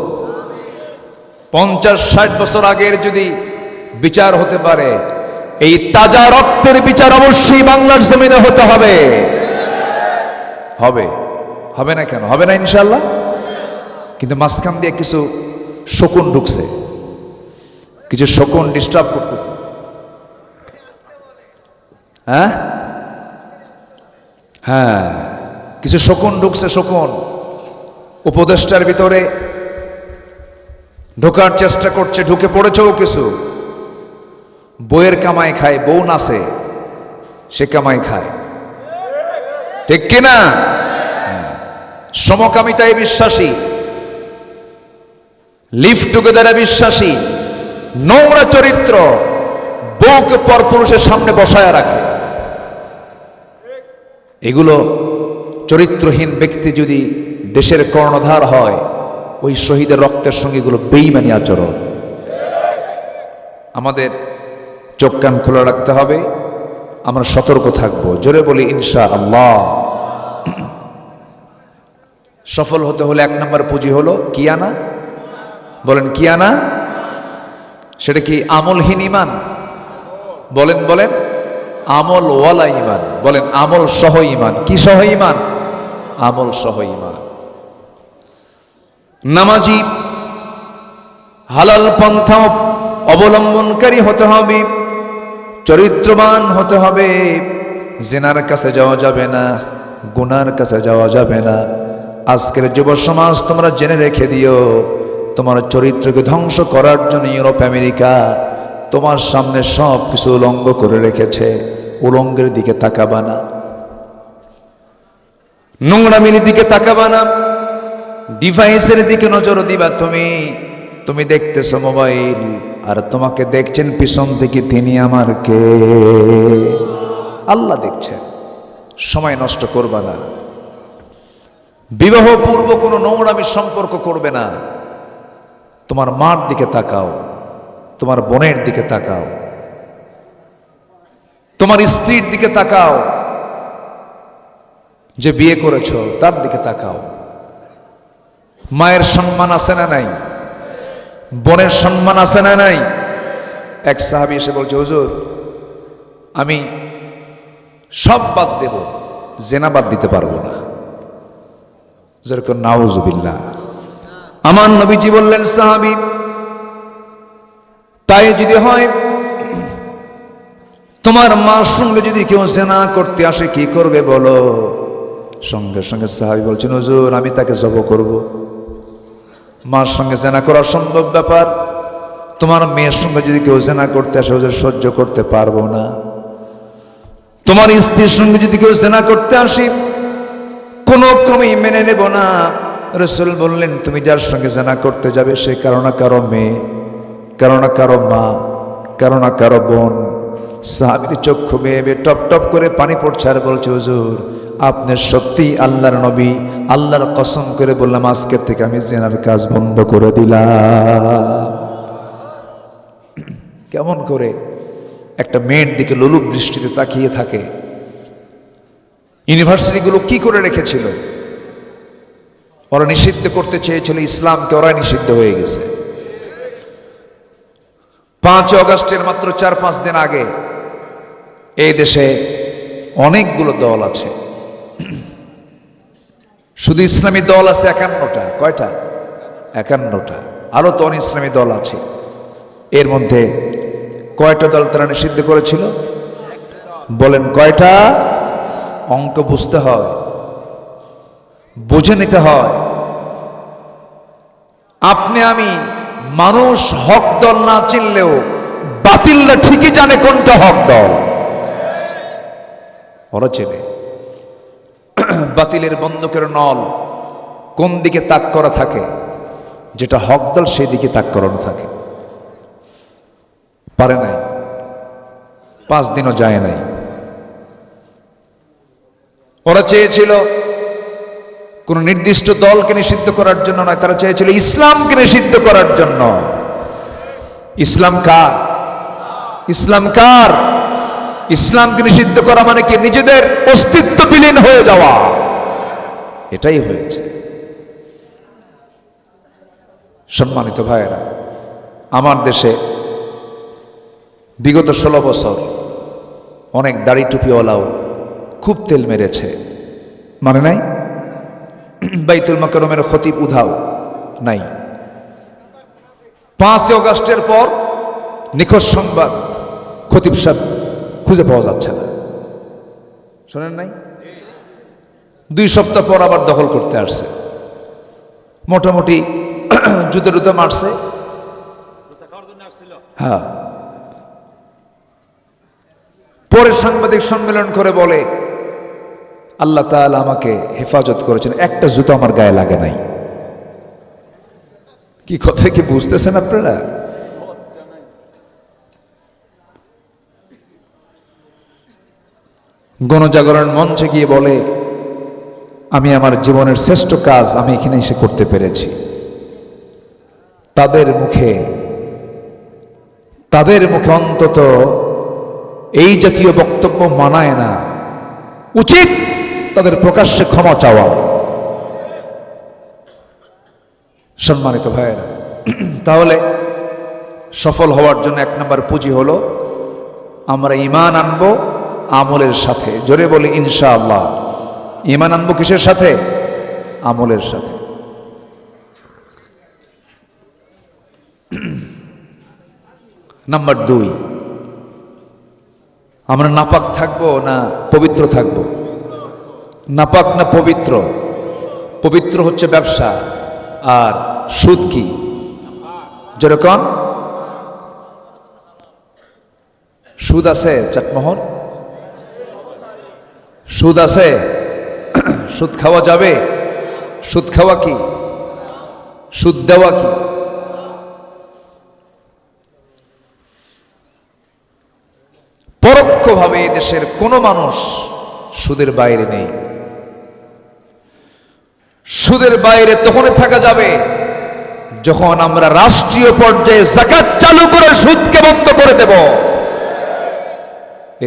50-60 বছর আগের যদি বিচার হতে পারে, এই তাজা রক্তের বিচার অবশ্যই বাংলার জমিনে হতে হবে। হবে, হবে না কেন? হবে না ইনশাআল্লাহ। কিন্তু মাঝখান দিয়ে কিছু শকুন ঢুকছে, কিছু শকুন ডিস্টার্ব করতেছে। হ্যাঁ হ্যাঁ, কিছু শকুন ঢুকছে। শকুন উপদেষ্টার ভিতরে ঢোকার চেষ্টা করছে, ঢুকে পড়েছেও কিছু। বইয়ের কামাই খায়, বউ নাচে, সে কামাই খায়, ঠিক কিনা? সমকামিতায় বিশ্বাসী, লিভ টুগেদারে বিশ্বাসী, নোংরা চরিত্র, বউকে পরপুরুষের সামনে বসায় রাখে। এগুলো চরিত্রহীন ব্যক্তি যদি দেশের কর্ণধার হয়, ওই শহীদের রক্তের সঙ্গে এগুলো বেঈমানি আচরণ। আমাদের চোখ কান খোলা রাখতে হবে, আমরা সতর্ক থাকবো। জোরে বলি ইনশাআল্লাহ। সফল হতে হলে 1 নম্বর পুঁজি হলো কি আনা? বলেন কি আনা? সেটা কি আমলহীন ঈমান? বলেন বলেন, আমল ওয়ালা ইমান। বলেন আমল সহ ইমান। কি সহ ইমান? আমল সহ ইমান। নামাজি হালাল পন্থা অবলম্বনকারী হতে হবে, চরিত্রবান হতে হবে। জিনার কাছে যাওয়া যাবে না, গুনার কাছে যাওয়া যাবে না। আজকের যুব সমাজ তোমরা জেনে রেখে দিও, তোমার চরিত্রকে ধ্বংস করার জন্য ইউরোপ আমেরিকা তোমার সামনে সব কিছু উলঙ্গ করে রেখেছে। উলঙ্গের দিকে তাকাবা না, নোংরামির দিকে তাকাবা না, ডিভাইসের দিকে নজর দিবা। তুমি দেখতেছো মোবাইল, আর তোমাকে দেখছেন পিছন থেকে তিনি আমার কে, আল্লাহ দেখছেন। সময় নষ্ট করবা না। বিবাহ পূর্ব কোনো নোংরামি সম্পর্ক করবে না। তোমার মার দিকে তাকাও, তোমার বোনের দিকে তাকাও, তোমার স্ত্রীর দিকে তাকাও, যে বিয়ে করেছো তার দিকে তাকাও। মায়ের সম্মান আছে না নাই? বোনের সম্মান আছে না নাই? এক সাহাবী এসে বলছে, হুজুর আমি সব বাদ দেব, জেনা বাদ দিতে পারবো না। যেরকম নাউজুবিল্লাহ। আমার নবীজি বললেন, সাহাবী তাই যদি হয়, তোমার মার সঙ্গে যদি কেউ জেনা করতে আসে কি করবে বলো? সঙ্গে সঙ্গে সাহাবী বলছেন, হুজুর আমি তাকে জব করব। মার সঙ্গে জেনা করা সম্ভব ব্যাপার, তোমার মেয়ের সঙ্গে যদি কেউ জেনা করতে আসে হুজুর সহ্য করতে পারবো না। তোমার স্ত্রীর সঙ্গে যদি কেউ জেনা করতে আসে কোনো ক্রমেই মেনে নেব না। রাসূল বললেন, তুমি যার সঙ্গে জেনা করতে যাবে সে কারো না কারো মেয়ে, কারো না কারো মা, কারো না কারো বোন। সাহাবীর চক্ষু বেয়ে বেয়ে টপ টপ করে পানি পড়ছে আর বলছে, হুজুর আপনি সত্যি আল্লাহর নবী, আল্লাহর কসম করে বললাম আজকের থেকে আমি জেনার কাজ বন্ধ করে দিলাম। কেমন করে একটা মেয়ের দিকে লোলুপ দৃষ্টিতে তাকিয়ে থাকে। ইউনিভার্সিটিগুলো কি করে রেখেছিল? ওরা নিষিদ্ধ করতে চেয়েছিল ইসলামকে, ওরা নিষিদ্ধ হয়ে গেছে। 5 অগস্টের মাত্র 4-5 দিন আগে এই দেশে অনেকগুলো দল আছে, শুধু ইসলামী দল আছে 51টা। কয়টা? 51টা। আরো তো অনেক ইসলামী দল আছে। এর মধ্যে কয়টা দল তারা নিষিদ্ধ করেছিল? বলেন কয়টা? অঙ্ক বুঝতে হয়, বুঝে নিতে হয়। আপনি আমি মানুষ হক দল না চিনলেও বাতিলরা ঠিকই জানে কোনটা হক দল। ওরা চেনে বাতিলের বন্দুকের নল কোন দিকে তাক করা থাকে, যেটা হক দল সেই দিকে তাক করানো থাকে। পারে নাই, 5 দিনও যায় নাই। ওরা চেয়েছিল কোন নির্দিষ্ট দলকে নিষিদ্ধ করার জন্য নয়, তারা চেয়েছিল ইসলামকে নিষিদ্ধ করার জন্য। ইসলাম কার? ইসলাম কার? ইসলামকে নিষিদ্ধ করা মানে কি? নিজেদের অস্তিত্ব বিলীন হয়ে যাওয়া। এটাই হয়েছে। সম্মানিত ভাইয়েরা, আমার দেশে বিগত 16 বছর অনেক দাড়ি টুপিওয়ালাও খুব তেল মেরেছে, মানে নাই? বাইতুল মাকরমের খতিব উধাও নাই। 5 অগস্টের পর নিখোঁজ সংবাদ, খতিব সাহেব খুঁজে পাওয়া যাচ্ছে না। শোনেন নাই? 2 সপ্তাহ পর আবার দখল করতে আসছে। মোটামুটি জুতে টুতে মারছে। হ্যাঁ, পরে সাংবাদিক সম্মেলন করে বলে, আল্লাহ তাআলা আমাকে হেফাজত করেছেন, একটা জুতো আমার গায়ে লাগে নাই। কি কথা কি বুঝতেছেন আপনারা? গণজাগরণ মঞ্চে গিয়ে বলে, আমি আমার জীবনের শ্রেষ্ঠ কাজ আমি এখানে এসে করতে পেরেছি। তাদের মুখে অন্তত এই জাতীয় বক্তব্য মানায় না। উচিত তাদের প্রকাশ্যে ক্ষমা চাওয়া। সম্মানিত ভাইয়েরা, তাহলে সফল হওয়ার জন্য 1 নম্বর পুঁজি হলো আমরা ঈমান আনবো, আমলের সাথে। জোরে বলি ইনশাআল্লাহ। ঈমান আনবো কিসের সাথে? আমলের সাথে। নাম্বার 2, আমরা নাপাক থাকবো না পবিত্র থাকবো? নাপাক না পবিত্র? পবিত্র হচ্ছে ব্যবসা, আর সুদ কি? যেরকম সুদ আছে চাটমোহর, সুদ আছে, সুদ খাওয়া যাবে? সুদ খাওয়া কি? সুদ দেওয়া কি? পরোক্ষভাবে দেশের কোনো মানুষ সুদের বাইরে নেই। সুদের বাইরে তখনই থাকা যাবে যখন আমরা রাষ্ট্রীয় পর্যায়ে যাকাত চালু করে সুদকে বন্ধ করে দেব,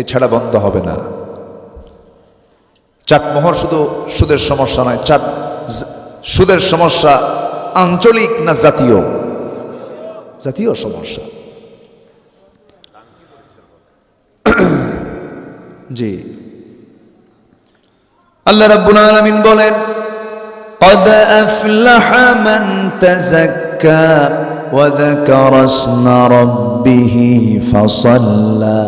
এছাড়া বন্ধ হবে না। চাটমোহর শুধু সুদের সমস্যা নয়, সুদের সমস্যা আঞ্চলিক না জাতীয়? জাতীয় সমস্যা। জি, আল্লাহ রাব্বুল আলামিন বলেন, قد أفلح من تزكى وذكر اسم ربه فصلى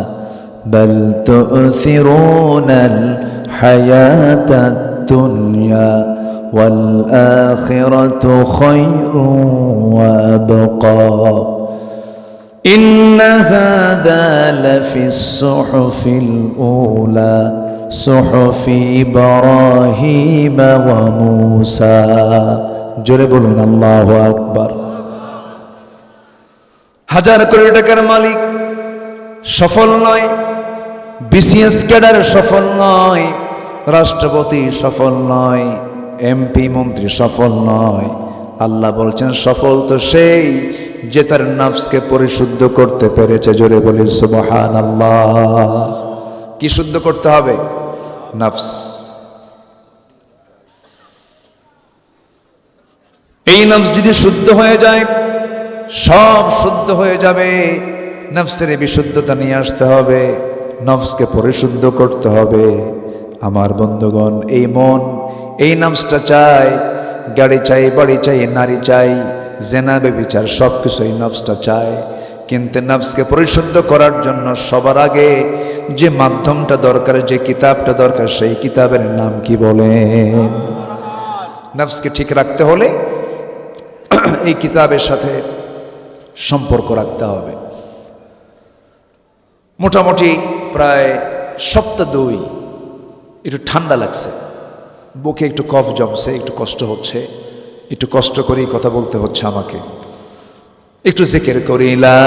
بل تؤثرون الحياة الدنيا والآخرة خير وأبقى إن هذا لفي الصحف الأولى صحف إبراهيم وموسى জোরে বলুন আল্লাহু আকবার। হাজার কোটি টাকার মালিক সফল নয়, বিসিএস ক্যাডার সফল নয়, রাষ্ট্রপতি সফল নয়, এমপি মন্ত্রী সফল নয়। আল্লাহ বলছেন সফল তো সেই যে তার নফসকে পরিশুদ্ধ করতে পেরেছে। জোরে বলি সুবহানাল্লাহ। কি শুদ্ধ করতে হবে? নফস। এই নফস যদি শুদ্ধ হয়ে যায় সব শুদ্ধ হয়ে যাবে। নফসের বিশুদ্ধতা নিয়ে আসতে হবে, নফসকে পরিশুদ্ধ করতে হবে। আমার বন্ধুগণ, এই মন, এই নফসটা চাই, গাড়ি চাই, বাড়ি চাই, নারী চাই, জেনা ব্যভিচার সব কিছু এই নফসটা চায়। কিন্তু নফসকে পরিশুদ্ধ করার জন্য সবার আগে যে মাধ্যমটা দরকার, যে কিতাবটা দরকার, সেই কিতাবের নাম কি বলেন? নফসকে ঠিক রাখতে হলে এই কিতাবের সাথে সম্পর্ক রাখতে হবে। মোটামুটি প্রায় সপ্তাহ 2 একটু ঠান্ডা লাগছে, বুকে একটু কফ জমছে, একটু কষ্ট হচ্ছে, একটু কষ্ট করেই কথা বলতে হচ্ছে আমাকে। একটু জিকির করি লা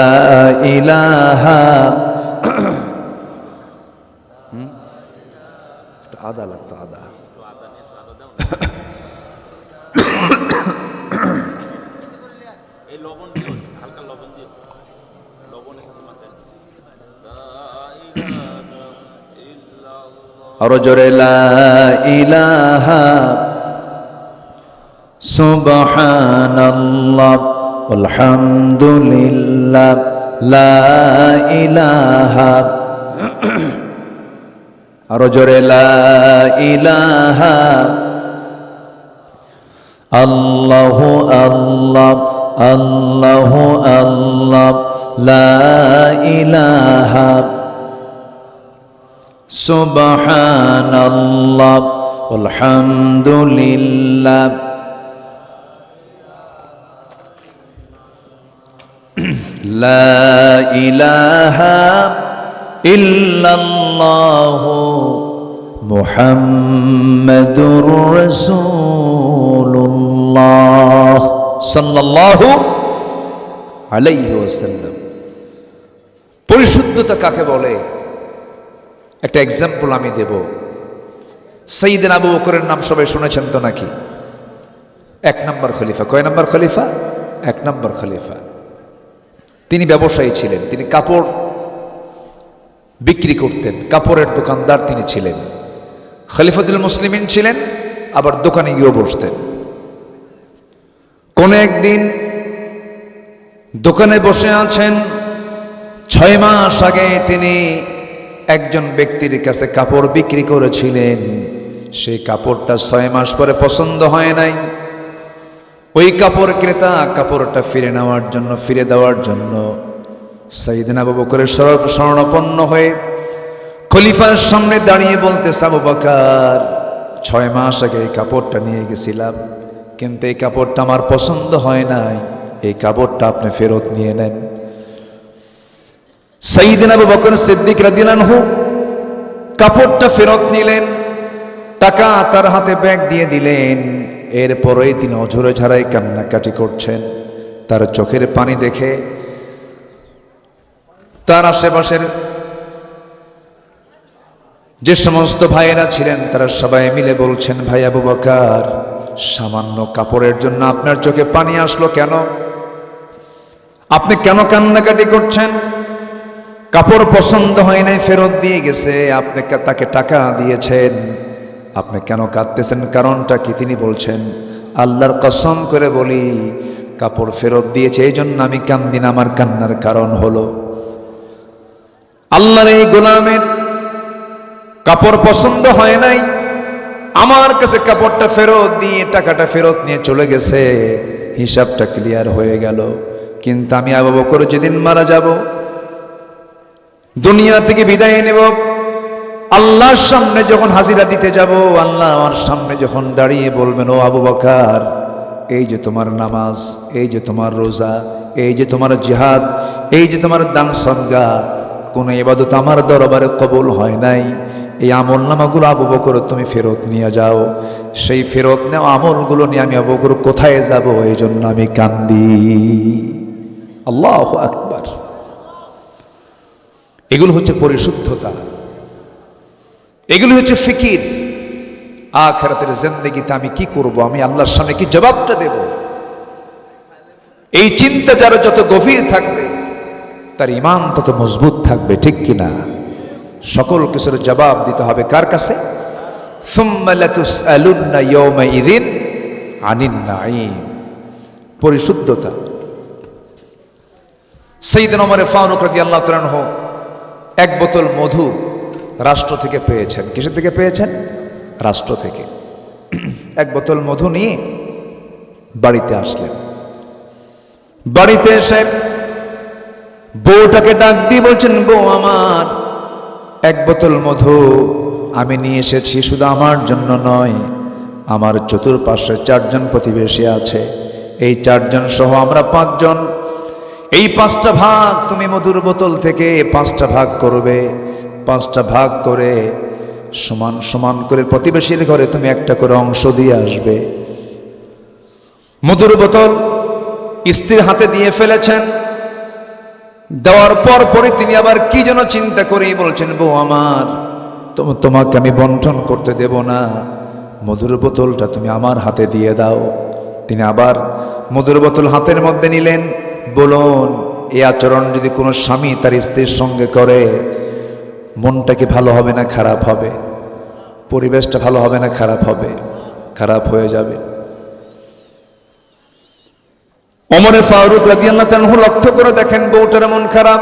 ইলাহা, আদা লাগতো, আদা। আরো জোরে লা ইলাহা সুবহানাল্লাহ আলহামদুলিল্লাহ লা ইলাহা, আরো জোরে লা ইলাহা আল্লাহু আল্লাহ আল্লাহু আল্লাহ লা ইলাহা সুবহানাল্লাহ আলহামদুলিল্লাহ লা ইলাহা ইল্লাল্লাহু মুহাম্মাদুর রাসূলুল্লাহ সাল্লাল্লাহু আলাইহি ওয়াসাল্লাম। পরিশুদ্ধতা কাকে বলে? একটা এক্সাম্পল আমি দেব। সাইয়েদনা আবু বকরের নাম সবাই শুনেছেন তো নাকি? 1 নম্বর খলিফা। কয় নম্বর খলিফা? 1 নম্বর খলিফা। তিনি ব্যবসায়ী ছিলেন, তিনি কাপড় বিক্রি করতেন, কাপড়ের দোকানদার তিনি ছিলেন। খলিফাতুল মুসলিমিন ছিলেন, আবার দোকানে গিয়েও বসতেন। কোন একদিন দোকানে বসে আছেন, 6 মাস আগে তিনি একজন ব্যক্তির কাছে কাপড় বিক্রি করেছিলেন, সেই কাপড়টা 6 মাস পরে পছন্দ হয় নাই। ওই কাপড় ক্রেতা কাপড়টা ফিরে দেওয়ার জন্য সাইয়েদনা আবু বকরের শরণাপন্ন হয়ে খলিফার সামনে দাঁড়িয়ে বলতেছে, আবু বকর, 6 মাস আগে এই কাপড়টা নিয়ে গেছিলাম, কিন্তু এই কাপড়টা আমার পছন্দ হয় নাই, এই কাপড়টা আপনি ফেরত নিয়ে নেন। সাইয়েদনা আবু বকর সিদ্দিক রাদিয়াল্লাহু আনহু কাপড়টা ফেরত নিলেন, টাকা তার হাতে ব্যাগ দিয়ে দিলেন। এরপরেই তিনি অঝরে ঝাড়াই কান্নাকাটি করছেন। তার চোখের পানি দেখে তার আশেপাশের যে সমস্ত ভাইয়েরা ছিলেন তারা সবাই মিলে বলছেন, ভাই আবু বকর, সামান্য কাপড়ের জন্য আপনার চোখে পানি আসলো কেন? আপনি কেন কান্নাকাটি করছেন? কাপড় পছন্দ হয় নাই, ফেরত দিয়ে গেছে, আপনি তাকে টাকা দিয়েছেন, আপনি কেন কাঁদতেছেন? কারণটা কি? তিনি বলছেন, আল্লাহর কসম করে বলি, কাপড় ফেরত দিয়েছে এই জন্য আমি কান্দি না, আমার কান্নার কারণ হলো আল্লাহর এই গোলামের কাপড় পছন্দ হয় নাই, আমার কাছে কাপড়টা ফেরত দিয়ে টাকাটা ফেরত নিয়ে চলে গেছে, হিসাবটা ক্লিয়ার হয়ে গেল। কিন্তু আমি আবু বকর যেদিন মারা যাব, দুনিয়া থেকে বিদায় নেব, আল্লাহর সামনে যখন হাজিরা দিতে যাব, আল্লাহ আমার সামনে যখন দাঁড়িয়ে বলবেন, ও আবু বকর, এই যে তোমার নামাজ, এই যে তোমার রোজা, এই যে তোমার জিহাদ, এই যে তোমার দান সদকা, কোন ইবাদত আমার দরবারে কবুল হয় নাই, এই আমল নামাগুলো আবু বকর তুমি ফেরত নিয়ে যাও। সেই ফেরত নেওয়া আমলগুলো নিয়ে আমি আবু বকর কোথায় যাব? এই জন্য আমি কান্দি। আল্লাহু আকবার। এগুলো হচ্ছে পরিশুদ্ধতা, এগুলো হচ্ছে ফিকির। আখিরাতের জিন্দেগিতে আমি কি করব, আমি আল্লাহর সামনে কি জবাবটা দেব? এই চিন্তা যার যত গভীর থাকবে তার ঈমান তত মজবুত থাকবে, ঠিক কিনা? সকল কিছুর জবাব দিতে হবে কার কাছে? সুম্মা লাতুসআলুন্না ইয়াওমাইযিন আনিন নাঈম। পরিশুদ্ধতা। সাইয়েদনা ওমর ফারুক রাদিয়াল্লাহু তাআলা আনহু 1 বোতল মধু রাষ্ট্র থেকে পেয়েছেন। কিসের থেকে পেয়েছেন? রাষ্ট্র থেকে। 1 বোতল মধু নিয়ে বাড়িতে আসলেন। বাড়িতে এসে বউটাকে ডাক দিয়ে বলছেন, বউ আমার, 1 বোতল মধু আমি নিয়ে এসেছি, শুধু আমার জন্য নয়, আমার চতুর্পাশে 4 জন প্রতিবেশী আছে, এই 4 জন সহ আমরা 5 জন। এই 5টা ভাগ তুমি মধুর বোতল থেকে 5টা ভাগ করবে, 5টা ভাগ করে সমান সমান করে প্রতিবেশীর ঘরে তুমি একটা করে অংশ দিয়ে আসবে। মধুর বোতল স্ত্রীর হাতে দিয়ে ফেলেছেন। দেওয়ার পর পরে তিনি আবার কি যেন চিন্তা করেই বলছেন, বউ আমার, তোমাকে আমি বন্টন করতে দেব না, মধুর বোতলটা তুমি আমার হাতে দিয়ে দাও। তিনি আবার মধুর বোতল হাতের মধ্যে নিলেন। বলুন, এই আচরণ যদি কোনো স্বামী তার স্ত্রীর সঙ্গে করে, মনটা কি ভালো হবে না খারাপ হবে? পরিবেশটা ভালো হবে না খারাপ হবে? খারাপ হয়ে যাবে। ওমর ফারুক রাদিয়াল্লাহু তাআলা আনহু লক্ষ্য করে দেখেন বউটার মন খারাপ,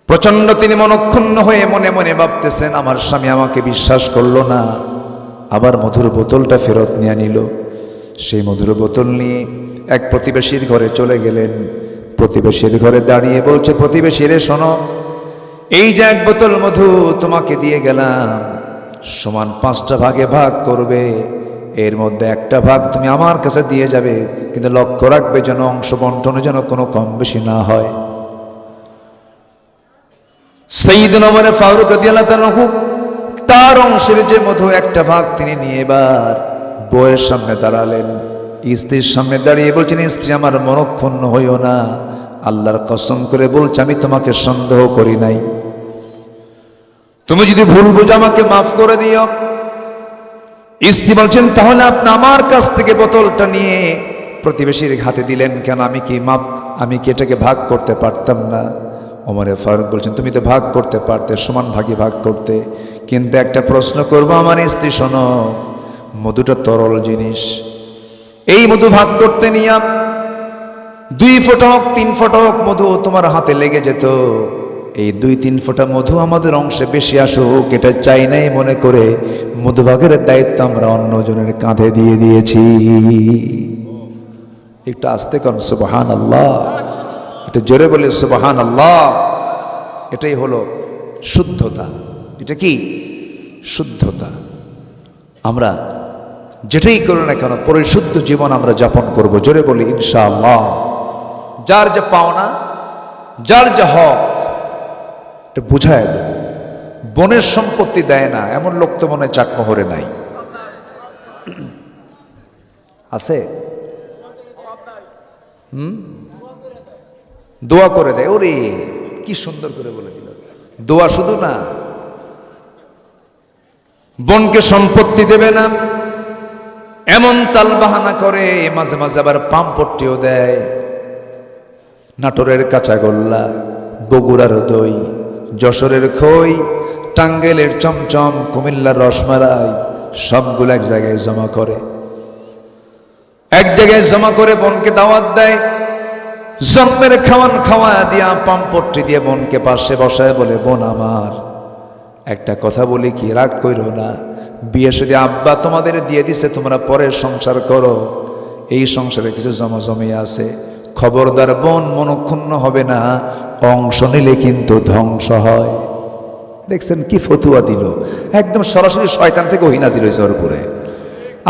প্রচন্ড তিনি মনক্ষুণ্ণ হয়ে মনে মনে ভাবতেছেন, আমার স্বামী আমাকে বিশ্বাস করলো না, আবার মধুর বোতলটা ফেরত নিয়ে নিল। সেই মধুর বোতল নিয়ে এক প্রতিবেশীর ঘরে চলে গেলেন। প্রতিবেশীর ঘরে দাঁড়িয়ে বলছে, প্রতিবেশী রে শোনো, এই যে 1 বোতল মধু তোমাকে দিয়ে গেলাম, সমান 5টা ভাগে ভাগ করবে, এর মধ্যে একটা ভাগ তুমি আমার কাছে দিয়ে যাবে, কিন্তু লক্ষ্য রাখবে যেন অংশ বন্টনে যেন কোনো কম বেশি না হয়। সাইয়েদনা ওমর ফারুক রাদিয়াল্লাহু তাআলা আনহু তার অংশের যে মধু একটা ভাগ তিনি নিয়ে এবার বউয়ের সামনে দাঁড়ালেন। স্ত্রীর সামনে দাঁড়িয়ে বলছেন, স্ত্রী আমার মনক্ষুণ্ণ হইও না, আল্লাহর কসম করে বলছে আমি তোমাকে সন্দেহ করি নাই, তুমি যদি ভুল বুঝো আমাকে মাফ করে দিও। স্ত্রী বলছেন, তাহলে আপনি আমার কাছ থেকে বোতলটা নিয়ে প্রতিবেশীর হাতে দিলেন কেন? আমি কি এটাকে ভাগ করতে পারতাম না? ওমর ফারুক বলছেন, তুমি তো ভাগ করতে পারতে, সমান ভাগে ভাগ করতে, কিন্তু একটা প্রশ্ন করবো আমার স্ত্রী, শোনো, মধুটা তরল জিনিস, এই মধু ভাগ করতে নিয়ে 2 ফোঁটা হোক 3 ফোঁটা হোক মধু তোমার হাতে লেগে যেত, এই 2-3 ফোঁটা মধু আমাদের অংশে বেশি আসুক এটা চাই নাই মনে করে মধুভাগের দায়িত্ব আমরা অন্যজনের কাঁধে দিয়ে দিয়েছি। একটু আস্তে কর সুবহানাল্লাহ, এটা জোরে বলে সুবহানাল্লাহ। এটাই হলো শুদ্ধতা। এটা কি শুদ্ধতা? আমরা যেটাই করি না কেন পরিশুদ্ধ জীবন আমরা যাপন করব। জোরে বলি ইনশাআল্লাহ। যার যে পাওনা, যার যে হক, এটা বুঝায় দেব। বনের সম্পত্তি দেয় না এমন লোক তো মনে চাকমোহরে নাই, আছে? দোয়া করে দেয়। ওরে কি সুন্দর করে বলে দিল, দোয়া শুধু না, বনকে সম্পত্তি দেবে না এমন তাল বাহানা করে, মাঝে মাঝে আবার পাম্পট্টিও দেয়। নাটোরের কাঁচাগোল্লা, বগুড়ার দই, যশোরের খই, টাঙ্গাইলের চমচম, কুমিল্লার রসমালাই সবগুলো এক জায়গায় জমা করে, এক জায়গায় জমা করে বনকে দাওয়াত দেয়। জন্মের খাওয়ান খাওয়া দিয়া পাম্পট্টি দিয়ে বোনকে পাশে বসায় বলে, বোন আমার একটা কথা বলি কি, রাগ কইরো না, বিয়ে সাথে আব্বা তোমাদের দিয়ে দিছে, তোমরা পরে সংসার করো, এই সংসারে কিছু জমাজমি আছে, খবরদার বোন মনক্ষুণ্ণ হবে না, অংশ নিলে কিন্তু ধ্বংস হয়। দেখছেন কি ফতুয়া দিল, একদম সরাসরি শয়তান থেকে ওহী নাজিল হয়েছে ওর উপরে।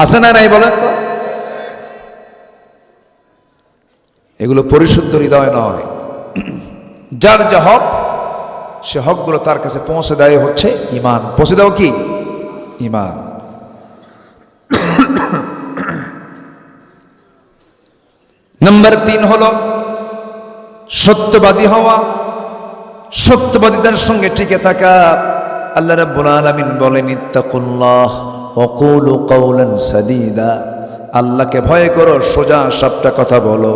আছে না নাই বলেন তো? এগুলো পরিশুদ্ধ হৃদয় নয়। যার যা হক সে হকগুলো তার কাছে পৌঁছে দেয় হচ্ছে ইমান। পৌঁছে দাও কি? ইমান। নাম্বার 3 হলো সত্যবাদী হওয়া, সত্যবাদীদের সঙ্গে টিকে থাকা। আল্লাহ রাব্বুল আলামিন বলেন, ইত্তাকুল্লাহ ওয়া কুলু কাওলান সাদীদা, আল্লাহকে ভয় করো, সোজা সাপটা কথা বলো।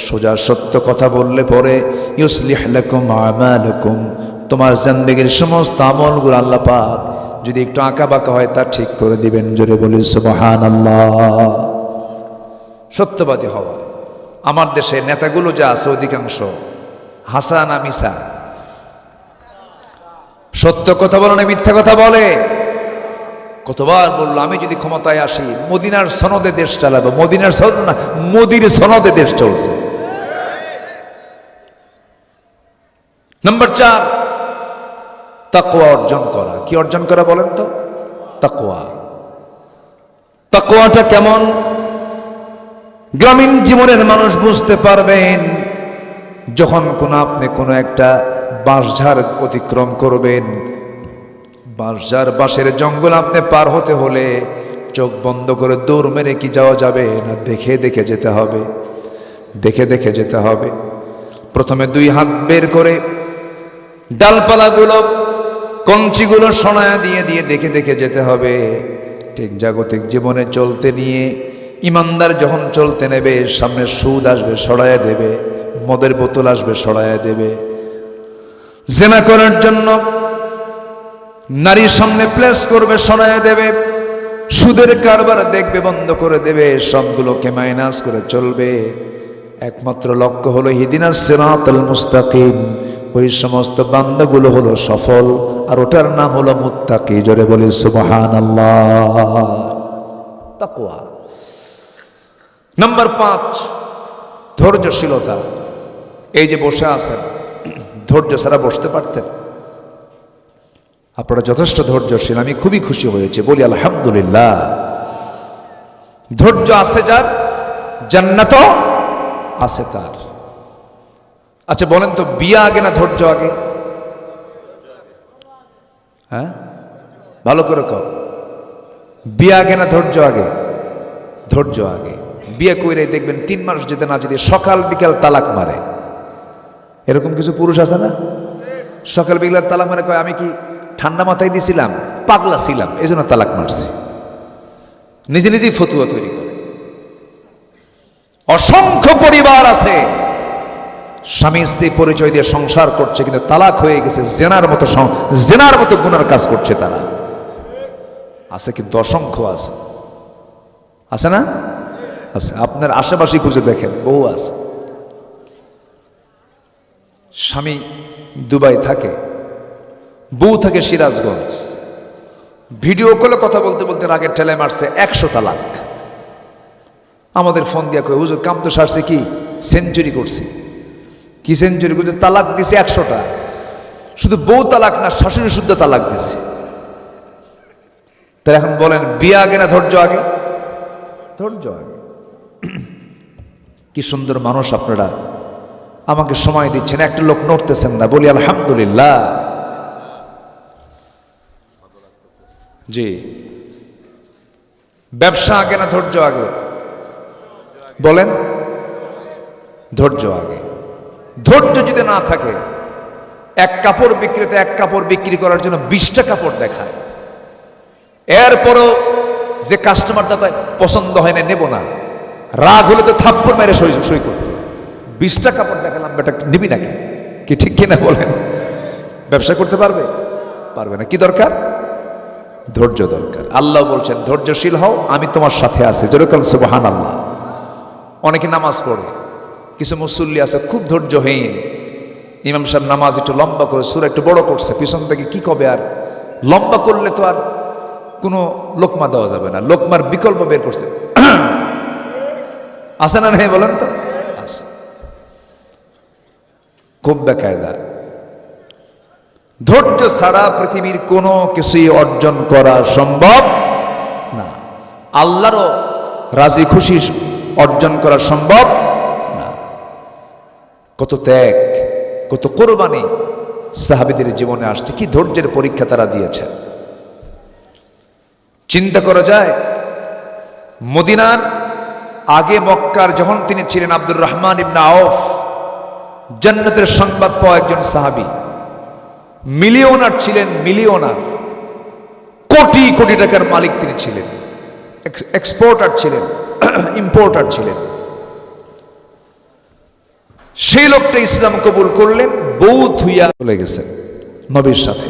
সোজা সত্য কথা বললে পরে ইউসলিহ লাকুম আমালাকুম, তোমার জিন্দেগীর সমস্ত আমলগুলো আল্লাহ পাক যদি একটু আঁকা বাঁকা হয় তা ঠিক করে দিবেন। জোরে বলি সুবহানাল্লাহ। সত্যবাদী হওয়া। আমার দেশে নেতাগুলো যা আছে অধিকাংশ হাসানা মিসা, সত্য কথা বলে না মিথ্যা কথা বলে। কতবার বললো, আমি যদি ক্ষমতায় আসি মদিনার সনদে দেশ চালাবো। মদিনার সনদ না, মোদির সনদে দেশ চলছে। নাম্বার 4 তাকওয়া অর্জন করা। কি অর্জন করা বলেন তো? তাকওয়া। তাকওয়াটা কেমন? গ্রামীণ জীবনের মানুষ বুঝতে পারবেন, যখন আপনি কোনো একটা বাঁশঝাড় অতিক্রম করবেন, বাঁশঝাড় বাঁশের জঙ্গল আপনি পার হতে হলে চোখ বন্ধ করে দৌড় মেরে কি যাওয়া যাবে না, দেখে দেখে যেতে হবে, দেখে দেখে যেতে হবে। প্রথমে 2 হাত বের করে ডালপালাগুলো কঞ্চিগুলো সরায়া দিয়ে দিয়ে দেখে দেখে যেতে হবে। ঠিক জাগতিক জীবনে চলতে নিয়ে ইমানদার যখন চলতে নেবে, সামনে সুদ আসবে সরায়া দেবে, মদের বোতল আসবে সরায়া দেবে, জিনা করার জন্য নারীর সামনে প্লেস করবে সরায়া দেবে, সুদের কারবার দেখবে বন্ধ করে দেবে, সবগুলোকে মাইনাস করে চলবে। একমাত্র লক্ষ্য হলো ইহদিনাস সিরাতাল মুস্তাকিম। ওই সমস্ত বান্দাগুলো হলো সফল, আর ওটার নাম হলো মুত্তাকি। জোরে বলি সুবহানাল্লাহ। তাকওয়া। নাম্বার 5 ধৈর্যশীলতা। এই যে বসে আছেন, ধৈর্য ছাড়া বসতে পারতেন? আপনারা যথেষ্ট ধৈর্যশীল, আমি খুবই খুশি হয়েছে, বলি আলহামদুলিল্লাহ। ধৈর্য আছে যার, জান্নাত আছে তার। আচ্ছা বলেন তো, বিয়ে আগে না ধৈর্য আগে? হ্যাঁ, ভালো করে কর। বিয়ে আগে না ধৈর্য আগে? ধৈর্য আগে। বিয়ে কইরে দেখবেন 3 মাস যেতে না যেতে সকাল বিকাল তালাক মারে। এরকম কিছু পুরুষ আছে না? সকাল বিকাল তালাক মারে, কয় আমি কি ঠান্ডা মাথায় দিছিলাম, পাগলা ছিলাম, এই জন্য তালাক মারছি। নিজে নিজেই ফতুয়া তৈরি করে। অসংখ্য পরিবার আছে স্বামী স্ত্রী পরিচয় দিয়ে সংসার করছে, কিন্তু তালাক হয়ে গেছে, জেনার মতো গুনার কাজ করছে তারা। আছে কিন্তু অসংখ্য আছে, আছে না? আছে। আপনার আশেপাশে খুঁজে দেখেন, বহু আছে। স্বামী দুবাই থাকে, বউ থাকে সিরাজগঞ্জ। ভিডিও কলে কথা বলতে বলতে রাগের ঠেলায় মারছে 100 তালাক। আমাদের ফোন দিয়া কই, হুজুর কাম তো সারছে, কি সেঞ্চুরি করছি। কি সেঞ্চুরি করছে? তালাক দিছে 100টা। শুধু বউ তালাক না, শাশুড়ি শুদ্ধ তালাক দিছে। তাহলে এখন বলেন, বিয়ে আগে না ধৈর্য আগে? ধৈর্য আগে। কি সুন্দর মানুষ আপনারা, আমাকে সময় দিচ্ছেন, একটা লোক নড়তেছেন না, বলি আলহামদুলিল্লাহ। জি, ব্যবসা আগে না ধৈর্য আগে? বলেন, ধৈর্য আগে। ধৈর্য যদি না থাকে, এক কাপড় বিক্রেতা এক কাপড় বিক্রি করার জন্য 20টা কাপড় দেখায়, এরপরও যে কাস্টমার তাকে পছন্দ হয় না, নেব না, রাগ হলে তো থাপ্পড় মেরে সই করতো। 20টা কাপড় দেখালাম, বেটা নিবি নাকি? কি ঠিক কিনা বলেন? ব্যবসা করতে পারবে? পারবে না। কি দরকার? ধৈর্য দরকার। আল্লাহ বলছেন, ধৈর্যশীল হও, আমি তোমার সাথে আছি। যেরকম সুবহানাল্লাহ। অনেকে নামাজ পড়ে, কিছু মুসল্লি আছে খুব ধৈর্যহীন। ইমাম সাহেব নামাজ একটু লম্বা করে, সূরা একটু বড় করছে, পিছন থেকে কি কবে, আর লম্বা করলে তো আর কোনো লোকমা দেওয়া যাবে না, লোকমার বিকল্প বের করছে। আছে না নেই বলেন তো? আছে। খুব বেকায়দা। ধৈর্য ছাড়া পৃথিবীর কোনো কিছুই অর্জন করা সম্ভব না। আল্লাহরও রাজি খুশি অর্জন করা সম্ভব না। কত ত্যাগ, কত কোরবানি সাহাবীদের জীবনে আসছে, কি ধৈর্যের পরীক্ষা তারা দিয়েছে। চিন্তা করা যায়, মদিনার আগে মক্কার যখন তিনি ছিলেন, আব্দুর রহমান ইবনে আউফ জান্নাতের সংবাদ পাওয়া একজন সাহাবী, মিলিয়নার ছিলেন, মিলিয়নার, কোটি কোটি টাকার মালিক তিনি ছিলেন, এক্সপোর্টার ছিলেন, ইম্পোর্টার ছিলেন। সেই লোকটা ইসলাম কবুল করলেন, বউ ধুইয়া চলে গেছেন নবীর সাথে।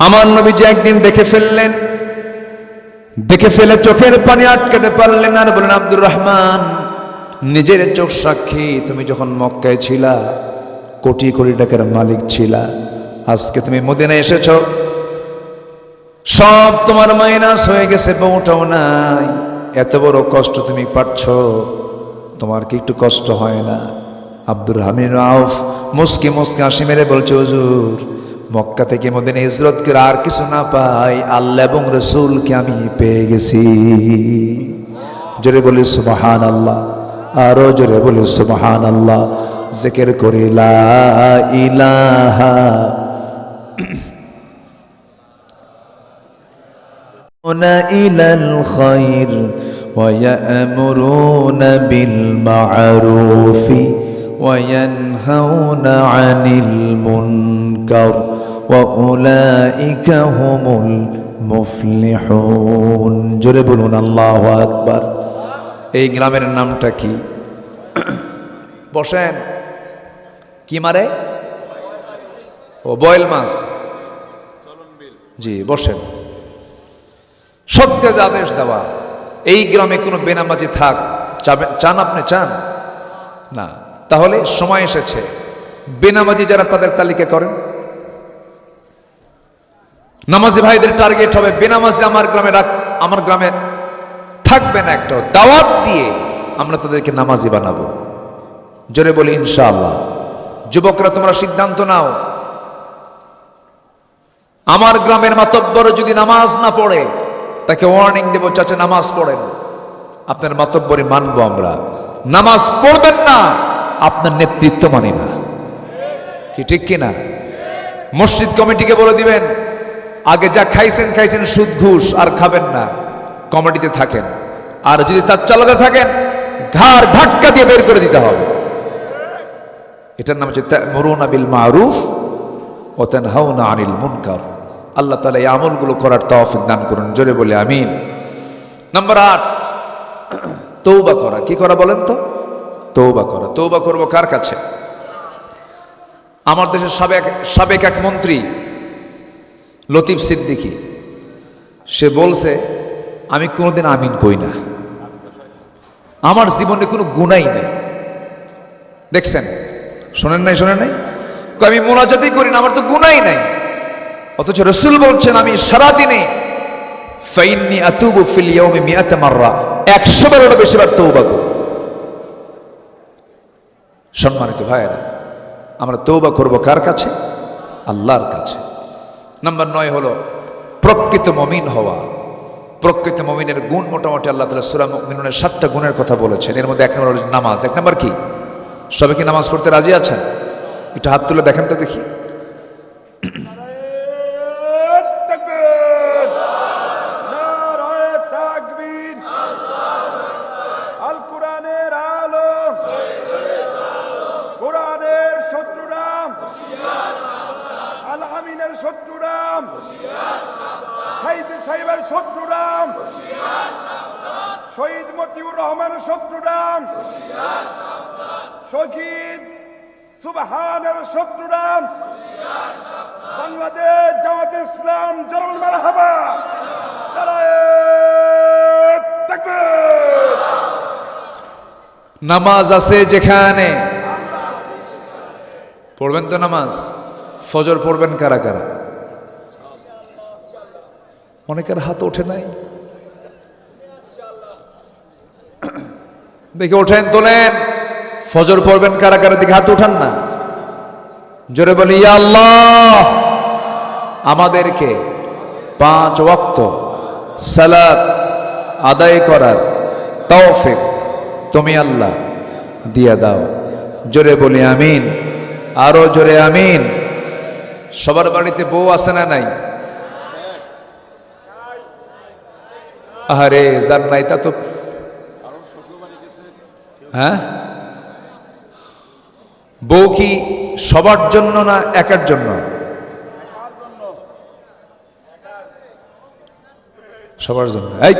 আমার নবী যে একদিন দেখে ফেললেন, দেখে ফেলে চোখের পানি আটকাতে পারলেন আর বললেন, আব্দুর রহমান, নিজের চোখ সাক্ষী, তুমি যখন মক্কায় ছিলা কোটি কোটি টাকার মালিক ছিলা, আজকে তুমি মদিনায় এসেছ, সব তোমার মাইনাস হয়ে গেছে, বউটাও নাই, এত বড় কষ্ট তুমি পাচ্ছ, তোমার কি একটু কষ্ট হয় না? আব্দুর রহমান আউফ মুস্কি মুস্কি হাসি মেরে বলছে, হুজুর, মক্কা থেকে মদিনা হিজরত করে আর কিছু না পাই, আল্লাহ এবং রসুলকে আমি পেয়ে গেছি। জোরে বলি সুবহানাল্লাহ, আরো জোরে বলি সুবহানাল্লাহ। জিকির করি লা ইলাহা ইলাল খায়র ওয়া ইয়ামুরুনা বিল মা'রুফি ওয়া ইয়ানহাউনা আনিল মুনকার ওয়া উলাইকা হুমুল মুফলিহুন। জোরে বলুন আল্লাহু আকবার। এই গ্রামের নামটা কি? বসেন। কি মারে? ও, বয়েল মাছ। জি, বসেন। সত্যি আদেশ দেওয়া, এই গ্রামে কোনো বেনামাজি থাক, চান আপনি? চান না? তাহলে সময় এসেছে, বেনামাজি যারা তাদের তালিকা করেন। নামাজি ভাইদের টার্গেট হবে, বেনামাজি আমার গ্রামে থাকবে না, একটা দাওয়াত দিয়ে আমরা তাদেরকে নামাজি বানাবো। জোরে বলি ইনশাআল্লাহ। যুবকরা, তোমরা সিদ্ধান্ত নাও, আমার গ্রামের মাতব্বর যদি নামাজ না পড়ে, তাকে ওয়ার্নিং দেব, চাচা নামাজ পড়েন, আপনার মাতব্বরি মানবো আমরা। নামাজ পড়বেন না, আপনার নেতৃত্ব মানি না। কি ঠিক কিনা? মসজিদ কমিটিকে বলে দিবেন, আগে যা খাইছেন সুদ ঘুষ আর খাবেন না, কমিটিতে থাকেন। আর যদি তার চালাতে থাকেন, ঘাড় ধাক্কা দিয়ে বের করে দিতে হবে। এটার নাম হচ্ছে তা'মুরুনা বিল মা'রুফ ওয়া তানহাউনা আনিল মুনকার। আল্লাহ তাআলা এই আমলগুলো করার তৌফিক দান করুন। জোরে বলে আমিন। নাম্বার 8, তওবা করা। কি করা বলেন তো? তওবা করা। তওবা করব কার কাছে? আমার দেশের সাবেক এক মন্ত্রী লতিফ সিদ্দিকী, সে বলছে, আমি কোনোদিন আমিন কই না, আমার জীবনে কোনো গুনাই নেই। দেখছেন, শোনেন নাই? আমি মোনাজাতই করি না, আমার তো গুনাহই নাই। অথচ রাসূল বলছেন আমি সারাদিনে ফাইন্নী আতুবু ফিল ইয়াউমি মিআতা মাররা, 100 বারেরও বেশিবার তওবা করি। সম্মানিত ভাইয়েরা, আমরা তওবা করব কার কাছে? আল্লাহর কাছে। নাম্বার 9 হলো প্রকৃত মুমিন হওয়া। প্রকৃত মুমিনের গুণ মোটামুটি আল্লাহ তাআলা সূরা মুমিনুনের 7টা গুণের কথা বলেছেন। এর মধ্যে 1 নম্বর হলো নামাজ। 1 নম্বর কি? সবাই কি নামাজ পড়তে রাজি আছেন? একটু হাত তুলে দেখেন তো দেখি। আল কোরআনের আলো, কোরআনের শত্রুরাম, আল আমিনের শত্রুরাম, সাহেবের শত্রুরাম, শহীদ মতিউর রহমানের শত্রুরাম, শহীদ সুবহানের শত্রুরাম, বাংলাদেশ জামাতে ইসলাম জরুল মারহাবা, নারায়ে তাকবীর। নামাজ আছে যেখানে, পড়বেন তো নামাজ। ফজর পড়বেন কারা কারা? অনেকের হাত ওঠে নাই, দেখে ওঠেন, তোলেন। ফজর পড়বেন কারা কারা? দিকে হাত উঠান না, জোরে বলি ইয়া আল্লাহ, আমাদেরকে 5 ওয়াক্ত সালাত আদায় করার তৌফিক তুমি আল্লাহ দিয়া দাও। জোরে বলি আমিন, আরো জোরে আমিন। সবার বাড়িতে বউ আছে না নাই? আরে যার নাই তা তো, হ্যাঁ, বউ কি সবার জন্য না একার জন্য? সবার জন্য। এই